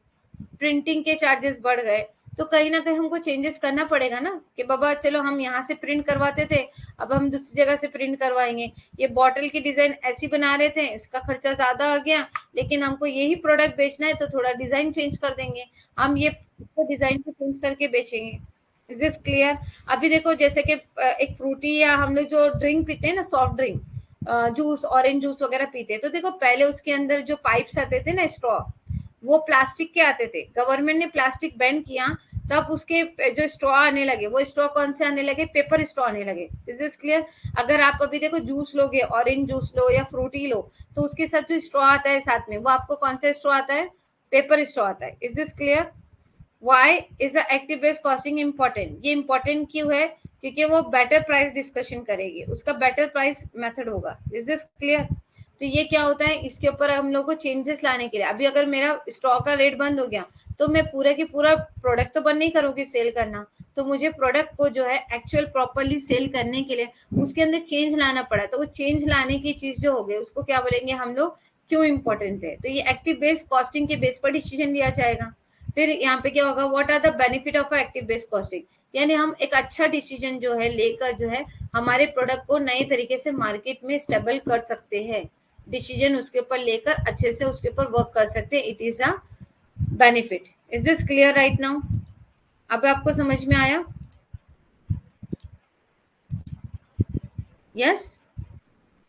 प्रिंटिंग के चार्जेस बढ़ गए, तो कहीं ना कहीं हमको चेंजेस करना पड़ेगा ना कि बाबा चलो हम यहाँ से प्रिंट करवाते थे, अब हम दूसरी जगह से प्रिंट करवाएंगे। ये बॉटल की डिजाइन ऐसी बना रहे थे, इसका खर्चा ज्यादा आ गया, लेकिन हमको यही प्रोडक्ट बेचना है तो थोड़ा डिजाइन चेंज कर देंगे, हम ये इसको डिजाइन को चेंज करके बेचेंगे। Is this clear? अभी देखो जैसे कि एक फ्रूटी या हम लोग जो ड्रिंक पीते हैं ना, soft drink, juice, orange juice वगैरह पीते हैं, तो देखो पहले उसके अंदर जो पाइप्स आते थे ना, स्ट्रॉ, वो प्लास्टिक के आते थे, गवर्नमेंट ने प्लास्टिक बैन किया, तब उसके जो स्ट्रॉ आने लगे, वो स्ट्रॉ कौन से आने लगे, पेपर स्ट्रॉ आने लगे। Is this clear? अगर आप अभी देखो जूस लोगे, ऑरेंज जूस लो या फ्रूटी लो, तो उसके साथ जो स्ट्रॉ आता है साथ में, वो आपको कौन सा स्ट्रॉ आता है, पेपर स्ट्रॉ आता है। Is this clear? Why is active base costing important? ये इम्पोर्टेंट क्यों है, क्योंकि वो बेटर प्राइस डिस्कशन करेगी, उसका बेटर प्राइस मेथड होगा। Is this clear? तो ये क्या होता है, इसके ऊपर हम लोग को चेंजेस लाने के लिए, अभी अगर मेरा स्टॉक का रेट बंद हो गया, तो मैं पूरा की पूरा प्रोडक्ट तो बंद नहीं करूंगी सेल करना, तो मुझे प्रोडक्ट को जो है एक्चुअल प्रॉपरली सेल करने के लिए उसके अंदर चेंज लाना पड़ा, तो वो चेंज लाने की चीज जो हो गई उसको क्या बोलेंगे हम लोग, क्यों इंपॉर्टेंट है। तो ये एक्टिव बेस कॉस्टिंग के बेस पर डिसीजन लिया जाएगा। फिर यहाँ पे क्या होगा, what are the benefit of active base costing, यानी हम एक अच्छा डिसीजन जो है लेकर जो है हमारे प्रोडक्ट को नए तरीके से मार्केट में स्टेबल कर सकते हैं, डिसीजन उसके ऊपर लेकर अच्छे से उसके ऊपर वर्क कर सकते हैं। It is a benefit. Is this clear right now? अब आपको समझ में आया? यस?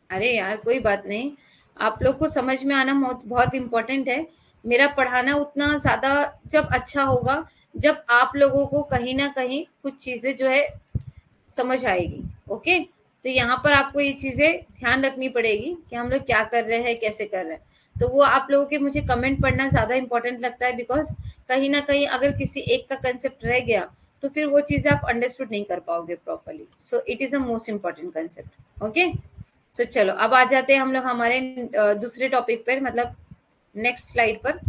अरे यार कोई बात नहीं, आप लोग को समझ में आना बहुत बहुत इम्पोर्टेंट है। मेरा पढ़ाना उतना ज्यादा जब अच्छा होगा, जब आप लोगों को कहीं ना कहीं कुछ चीजें जो है समझ आएगी। ओके, तो यहाँ पर आपको ये चीजें ध्यान रखनी पड़ेगी कि हम लोग क्या कर रहे हैं, कैसे कर रहे हैं। तो वो आप लोगों के मुझे कमेंट पढ़ना ज्यादा इंपॉर्टेंट लगता है, बिकॉज कहीं ना कहीं अगर किसी एक का कंसेप्ट रह गया तो फिर वो चीजें आप अंडरस्टूड नहीं कर पाओगे properly. So it is a most important concept. Okay, so चलो अब आ जाते हैं हम लोग हमारे दूसरे टॉपिक पर, मतलब नेक्स्ट स्लाइड पर।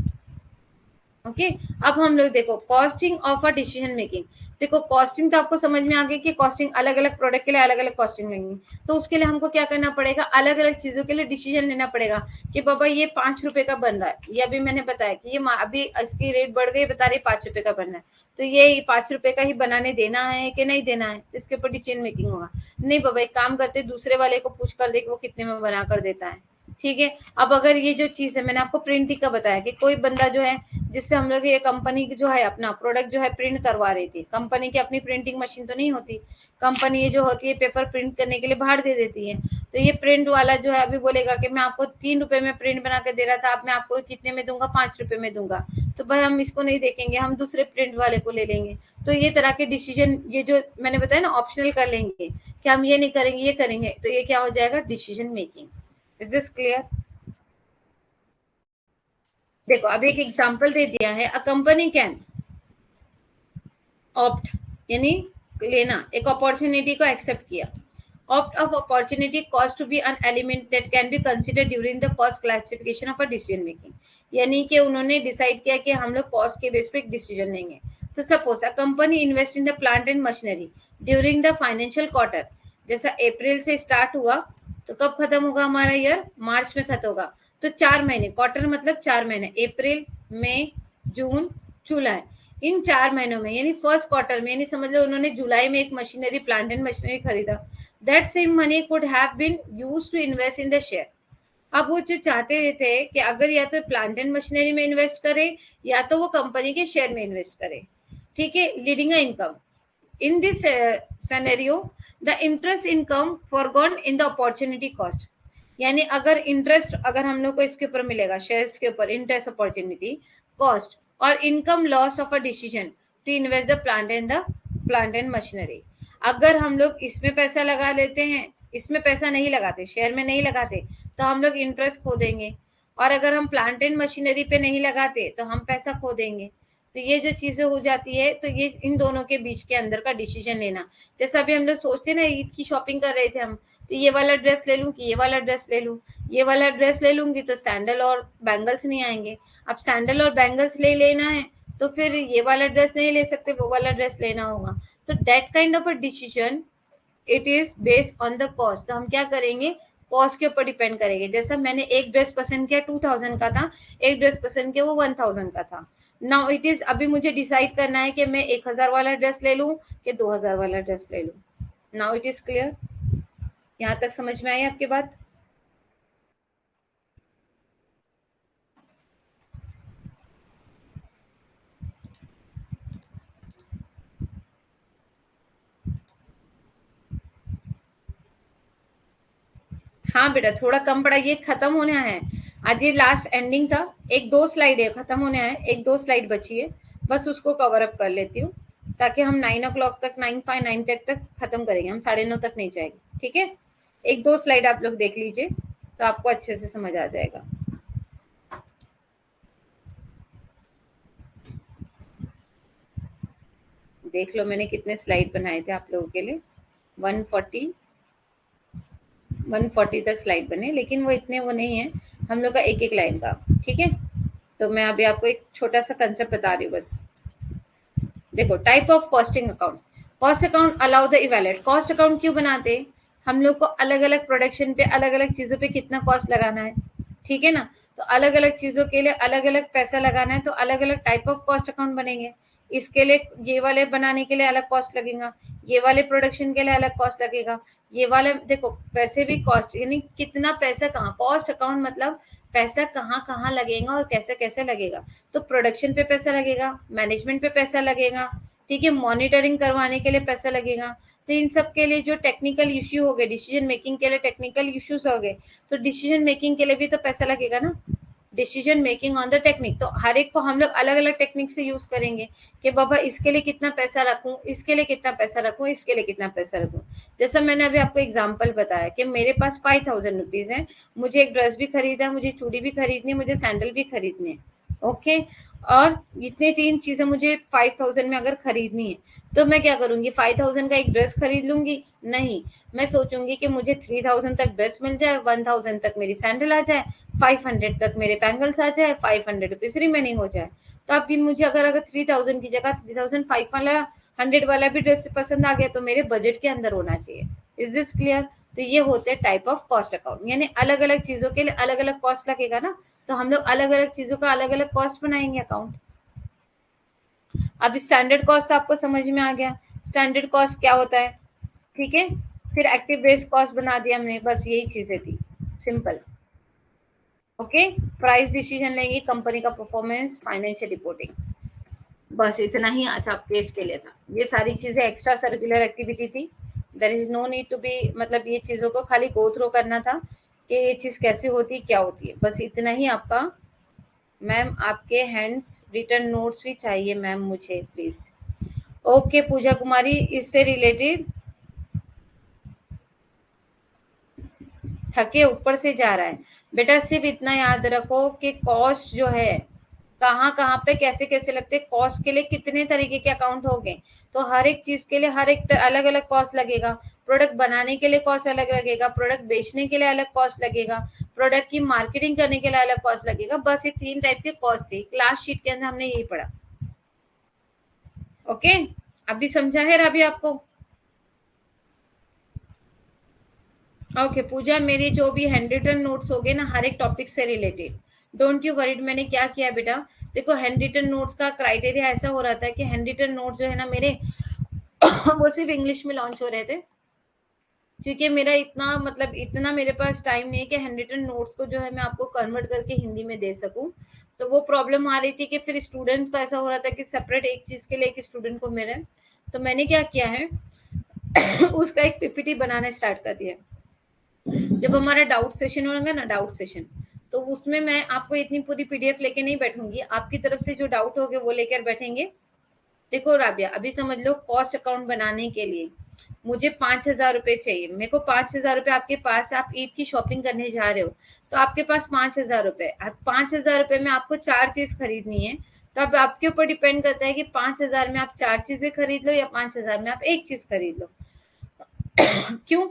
ओके। अब हम लोग देखो costing of a decision making. देखो कॉस्टिंग तो आपको समझ में आ गई कि कॉस्टिंग अलग अलग प्रोडक्ट के लिए अलग अलग कॉस्टिंग लेंगे, तो उसके लिए हमको क्या करना पड़ेगा, अलग अलग चीजों के लिए डिसीजन लेना पड़ेगा कि बाबा ये 5 रुपए का बन रहा है, ये अभी मैंने बताया कि ये अभी इसकी रेट बढ़ गई, बता रही 5 रुपए का बनना है, तो ये 5 रुपए का ही बनाने देना है कि नहीं देना है, इसके ऊपर डिसीजन मेकिंग होगा। नहीं बाबा एक काम करते दूसरे वाले को पूछ कर दे कि वो कितने में बना कर देता है, ठीक है। अब अगर ये जो चीज है मैंने आपको प्रिंटिंग का बताया कि कोई बंदा जो है जिससे हम लोग ये कंपनी जो है अपना प्रोडक्ट जो है प्रिंट करवा रही थी, कंपनी की अपनी प्रिंटिंग मशीन तो नहीं होती, कंपनी ये जो होती है पेपर प्रिंट करने के लिए बाहर दे देती है, तो ये प्रिंट वाला जो है अभी बोलेगा कि मैं आपको 3 रुपए में प्रिंट बना के दे रहा था, अब मैं आपको कितने में दूंगा, 5 रुपए में दूंगा, तो भाई हम इसको नहीं देखेंगे, हम दूसरे प्रिंट वाले को ले लेंगे। तो ये तरह के डिसीजन, ये जो मैंने बताया ना ऑप्शनल कर लेंगे कि हम ये नहीं करेंगे ये करेंगे, तो ये क्या हो जाएगा, decision making. Is this clear? देखो अब एक एग्जांपल दे दिया है, अ कंपनी कैन ऑप्ट यानी लेना, एक अपॉर्चुनिटी को एक्सेप्ट किया, opt of opportunity cost to be an element that can be considered during the cost classification of a decision making। यानी कि उन्होंने डिसाइड किया कि हम लोग कॉस्ट के बेस पे एक डिसीजन लेंगे। तो suppose a company invest in the plant and machinery during the financial quarter, जैसा अप्रैल से स्टार्ट हुआ तो कब खत्म होगा हमारा ईयर, मार्च में खत्म होगा, तो 4 महीने, क्वार्टर मतलब 4 महीने, अप्रैल मई जून जुलाई, इन 4 महीनों में यानी फर्स्ट क्वार्टर में, यानी समझ लो उन्होंने जुलाई में एक मशीनरी प्लांट एंड मशीनरी खरीदा, that same money could have been used to invest in the share. अब वो जो चाहते थे कि अगर या तो प्लांट एंड मशीनरी में इन्वेस्ट करें या तो वो कंपनी के शेयर में इन्वेस्ट करें, ठीक है, leading a income. In this scenario the interest income foregone in the opportunity cost, यानी अगर इंटरेस्ट अगर हम लोग को इसके ऊपर मिलेगा, शेयर्स के ऊपर इंटरेस्ट अपॉर्चुनिटी कॉस्ट और income loss of a decision to invest the plant and machinery, अगर हम लोग इसमें पैसा लगा लेते हैं, इसमें पैसा नहीं लगाते, शेयर में नहीं लगाते, तो हम लोग इंटरेस्ट खो देंगे, और अगर हम प्लांट एंड मशीनरी पे नहीं लगाते तो हम पैसा खो देंगे। तो ये जो चीजें हो जाती है, तो ये इन दोनों के बीच के अंदर का डिसीजन लेना, जैसा अभी हम लोग सोचते ना ईद की शॉपिंग कर रहे थे हम, तो ये वाला ड्रेस ले लूं कि ये वाला ड्रेस ले लूं, ये वाला ड्रेस ले लूंगी तो सैंडल और बैंगल्स नहीं आएंगे, अब सैंडल और बैंगल्स ले लेना है तो फिर ये वाला ड्रेस नहीं ले सकते, वो वाला ड्रेस लेना होगा। तो that kind of a decision it is based on the cost. तो हम क्या करेंगे, कॉस्ट के ऊपर डिपेंड करेंगे, जैसा मैंने एक ड्रेस पसंद किया 2000 का था, एक ड्रेस पसंद किया वो 1000 का था। नाउ इट इज अभी मुझे डिसाइड करना है कि मैं 1000 वाला ड्रेस ले लूं कि 2000 वाला ड्रेस ले लूं। Now it is clear? यहाँ तक समझ में आई आपकी बात? हाँ बेटा थोड़ा कम पड़ा, ये खत्म होने है, आज ये लास्ट एंडिंग था, एक दो स्लाइड है खत्म होने है, एक दो स्लाइड बची है, बस उसको कवर अप कर लेती हूँ ताकि हम 9 o'clock तक 9:05 तक खत्म करेंगे, हम 9:30 तक नहीं जाएंगे, ठीक है। एक दो स्लाइड आप लोग देख लीजिए तो आपको अच्छे से समझ आ जाएगा। देख लो मैंने कितने स्लाइड बनाए थे आप लोगों के लिए, 140 140 तक स्लाइड बने, लेकिन वो इतने वो नहीं है हम लोग का एक एक लाइन का, ठीक है। तो मैं अभी आपको एक छोटा सा कंसेप्ट बता रही हूँ बस। देखो type of costing account, cost account allow the evaluate, cost account क्यों बनाते हैं, हम लोग को अलग अलग प्रोडक्शन पे अलग अलग चीजों पे कितना कॉस्ट लगाना है, ठीक है ना, तो अलग अलग चीजों के लिए अलग अलग पैसा लगाना है, तो अलग अलग टाइप ऑफ कॉस्ट अकाउंट बनेंगे। इसके लिए ये वाले बनाने के लिए अलग कॉस्ट लगेगा, ये वाले प्रोडक्शन के लिए अलग कॉस्ट लगेगा, ये वाले देखो पैसे भी कॉस्ट, यानी कितना पैसा कहाँ, कॉस्ट अकाउंट मतलब पैसा कहाँ कहाँ लगेगा और कैसे कैसे लगेगा। तो प्रोडक्शन पे पैसा लगेगा, मैनेजमेंट पे पैसा लगेगा, ठीक है, मॉनिटरिंग करवाने के लिए पैसा लगेगा। तो इन सब के लिए जो टेक्निकल इश्यू हो गए, डिसीजन मेकिंग के लिए टेक्निकल इश्यूज हो गए, तो डिसीजन मेकिंग के लिए भी तो पैसा लगेगा ना, decision making on the technique. तो हर एक को हम लोग अलग अलग टेक्निक से यूज करेंगे कि बाबा इसके लिए कितना पैसा रखूं, इसके लिए कितना पैसा रखूं, इसके लिए कितना पैसा रखूं। जैसा मैंने अभी आपको एग्जांपल बताया कि मेरे पास 5000 रुपीज है, मुझे एक ड्रेस भी खरीदा है, मुझे चूड़ी भी खरीदनी है, मुझे सैंडल भी खरीदने हैं, ओके। और इतने 3 चीजें मुझे 5000 में अगर खरीदनी है, तो मैं क्या करूंगी? 5000 का एक ड्रेस खरीद लूंगी? नहीं, मैं सोचूंगी कि मुझे 3000 तक ड्रेस मिल जाए, 1000 तक मेरी सैंडल आ जाए, 500 तक मेरे बैंगल्स आ जाए, 500 रुपीज रिमेनिंग हो जाए। तो अब भी मुझे अगर अगर 3000 की जगह 3005 वाला 100 वाला भी ड्रेस पसंद आ गया, तो मेरे बजट के अंदर होना चाहिए। Is this clear? तो ये होते हैं टाइप ऑफ कॉस्ट अकाउंट, यानी अलग अलग चीजों के लिए अलग अलग कॉस्ट लगेगा ना, तो हम लोग अलग अलग चीजों का अलग अलग कॉस्ट बनाएंगे अकाउंट। अब स्टैंडर्ड कॉस्ट आपको समझ में आ गया, स्टैंडर्ड कॉस्ट क्या होता है? ठीक है, फिर एक्टिव बेस कॉस्ट बना दिया हमने, बस यही चीजें थी, सिंपल। ओके, प्राइस डिसीजन लेंगे, कंपनी का परफॉर्मेंस, फाइनेंशियल रिपोर्टिंग, बस इतना ही आज आपके इसके लिए था। ये सारी चीजें एक्स्ट्रा सर्कुलर एक्टिविटी थी, there is no need to be, मतलब ये चीजों को खाली गो थ्रू करना था कि ये चीज कैसे होती है, क्या होती है, बस इतना ही आपका। मैम आपके हैंड्स रिटर्न नोट्स भी चाहिए मैम मुझे प्लीज। ओके पूजा कुमारी, इससे रिलेटेड थके ऊपर से जा रहा है। बेटा सिर्फ इतना याद रखो कि कॉस्ट जो है कहाँ कहाँ पे कैसे कैसे लगते हैं, कॉस्ट के लिए कितने तरीके के अकाउंट हो गए, तो हर एक चीज के लिए हर एक अलग अलग कॉस्ट लगेगा। प्रोडक्ट बनाने के लिए कॉस्ट अलग लगेगा, प्रोडक्ट बेचने के लिए अलग कॉस्ट लगेगा, प्रोडक्ट की मार्केटिंग करने के लिए अलग कॉस्ट लगेगा। बस ये 3 टाइप के कॉस्ट थी, क्लास शीट के अंदर हमने यही पढ़ा। ओके, अभी समझा है अभी आपको? ओके पूजा, मेरी जो भी हैंड रिटन नोट्स हो गए ना हर एक टॉपिक से रिलेटेड, डोंट यू वरीड। मैंने क्या किया बेटा, देखो हैंड रिटन नोट्स का क्राइटेरिया ऐसा हो रहा था कि हैंड रिटन नोट्स जो है ना मेरे वो सिर्फ इंग्लिश में लॉन्च हो रहे थे, क्योंकि मेरा इतना मतलब इतना मेरे पास टाइम नहीं है कि हैंड रिटन नोट्स को जो है मैं आपको कन्वर्ट करके हिंदी में दे सकूं। तो वो प्रॉब्लम आ रही थी कि फिर स्टूडेंट्स को ऐसा हो रहा था कि सेपरेट एक चीज के लिए एक स्टूडेंट को मिले। तो मैंने क्या किया है उसका एक पीपीटी बनाना स्टार्ट कर दिया। जब हमारा डाउट सेशन होगा ना, डाउट सेशन, तो उसमें मैं आपको इतनी पूरी पीडीएफ लेके नहीं बैठूंगी, आपकी तरफ से जो डाउट होगे वो लेकर बैठेंगे। देखो राबिया, अभी समझ लो कॉस्ट अकाउंट बनाने के लिए मुझे 5,000 रुपए चाहिए। मेरे को 5,000 रुपए आपके पास, आप ईद की शॉपिंग करने जा रहे हो, तो आपके पास 5,000 रुपए, 5,000 रुपए में आपको 4 चीज खरीदनी है। तो अब आपके ऊपर डिपेंड करता है कि 5,000 में आप 4 चीजें खरीद लो या 5,000 में आप एक चीज खरीद लो। क्यों?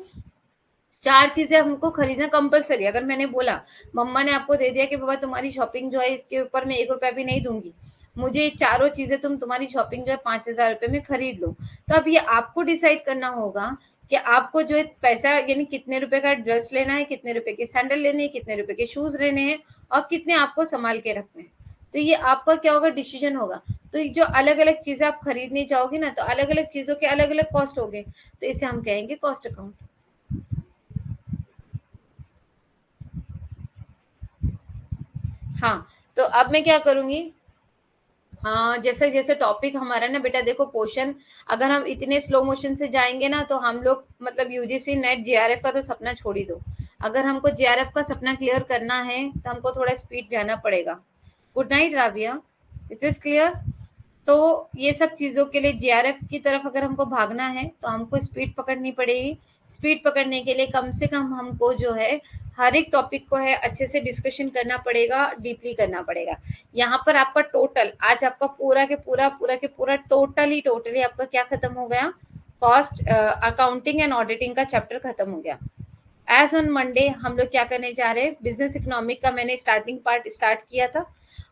4 चीजें हमको खरीदना कंपलसरी। अगर मैंने बोला, मम्मा ने आपको दे दिया कि बाबा तुम्हारी शॉपिंग जो है इसके ऊपर मैं 1 रुपया भी नहीं दूंगी, मुझे चारों चीजें तुम तुम्हारी शॉपिंग जो है 5,000 रुपए में खरीद लो, तो अब ये आपको डिसाइड करना होगा कि आपको जो है पैसा, यानी कितने रुपए का ड्रेस लेना है, कितने रुपए के सैंडल लेने हैं, कितने रुपए के शूज लेने हैं, और कितने आपको संभाल के रखने हैं। तो ये आपका क्या होगा, डिसीजन होगा। तो जो अलग अलग चीजें आप खरीदने जाओगे ना, तो अलग अलग चीजों के अलग अलग कॉस्ट हो गए, तो इसे हम कहेंगे कॉस्ट अकाउंट। हाँ, तो अब मैं क्या करूंगी, हाँ जैसे जैसे टॉपिक हमारा ना बेटा, देखो पोर्शन, अगर हम इतने स्लो मोशन से जाएंगे ना तो हम लोग मतलब यूजीसी नेट जेआरएफ का तो सपना छोड़ ही दो। अगर हमको जेआरएफ का सपना क्लियर करना है तो हमको थोड़ा स्पीड जाना पड़ेगा। Good night Rabia, is this clear? तो ये सब चीज़ों के लिए जेआरएफ की तरफ अगर हमको भागना है तो हमको स्पीड पकड़नी पड़ेगी। स्पीड पकड़ने के लिए कम से कम हमको जो है हर एक टॉपिक को है अच्छे से डिस्कशन करना पड़ेगा, डीपली करना पड़ेगा। यहाँ पर आपका टोटल आज आपका पूरा टोटली आपका क्या खत्म हो गया, कॉस्ट अकाउंटिंग एंड ऑडिटिंग का चैप्टर खत्म हो गया। एज ऑन मंडे हम लोग क्या करने जा रहे हैं, बिजनेस इकोनॉमिक का मैंने स्टार्टिंग पार्ट स्टार्ट किया था।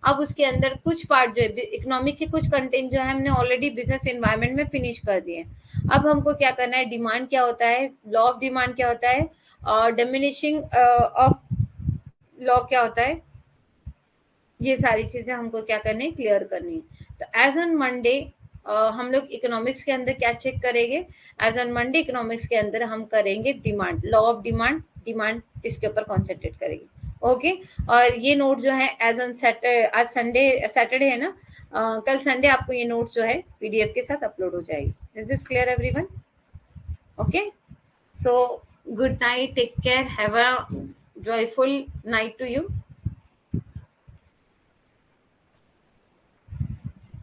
अब उसके अंदर कुछ पार्ट जो है इकोनॉमिक के कुछ कंटेंट जो है हमने ऑलरेडी बिजनेस एनवायरनमेंट में फिनिश कर दिए। अब हमको क्या करना है, डिमांड क्या होता है, लॉ ऑफ डिमांड क्या होता है, और डिमिनिशिंग ऑफ लॉ क्या होता है, ये सारी चीजें हमको क्या करनी है, क्लियर करनी है। तो एज ऑन मंडे हम लोग इकोनॉमिक्स के अंदर क्या चेक करेंगे, एज ऑन मंडे इकोनॉमिक्स के अंदर हम करेंगे demand, law of demand, demand इसके ऊपर कॉन्सेंट्रेट करेंगे। ओके, और ये नोट जो है एज ऑन आज सैटरडे है ना, कल संडे आपको ये नोट्स जो है पीडीएफ के साथ अपलोड हो जाएगी। Is this clear everyone? Okay, so good night, take care, have a joyful night to you.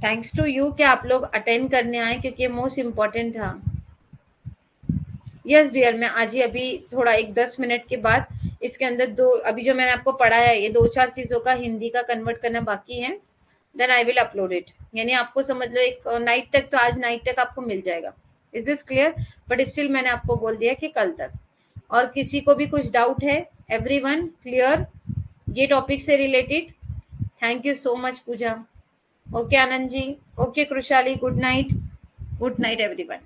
Thanks to you कि आप लोग अटेंड करने आए, क्योंकि ये मोस्ट इम्पोर्टेंट था। यस डियर, मैं आज ही अभी थोड़ा एक 10 मिनट के बाद इसके अंदर दो, अभी जो मैंने आपको पढ़ाया है ये 2-4 चीजों का हिंदी का कन्वर्ट करना बाकी है। Then I will upload it. यानी आपको समझ लो एक नाइट तक, तो आज नाइट तक आपको मिल जाएगा। Is this clear? But still मैंने आपको बोल दिया कि कल तक। और किसी को भी कुछ डाउट है? एवरीवन क्लियर ये टॉपिक से related? Thank you so much Pooja. Okay Anand ji, okay Krishali, good night, good night everyone.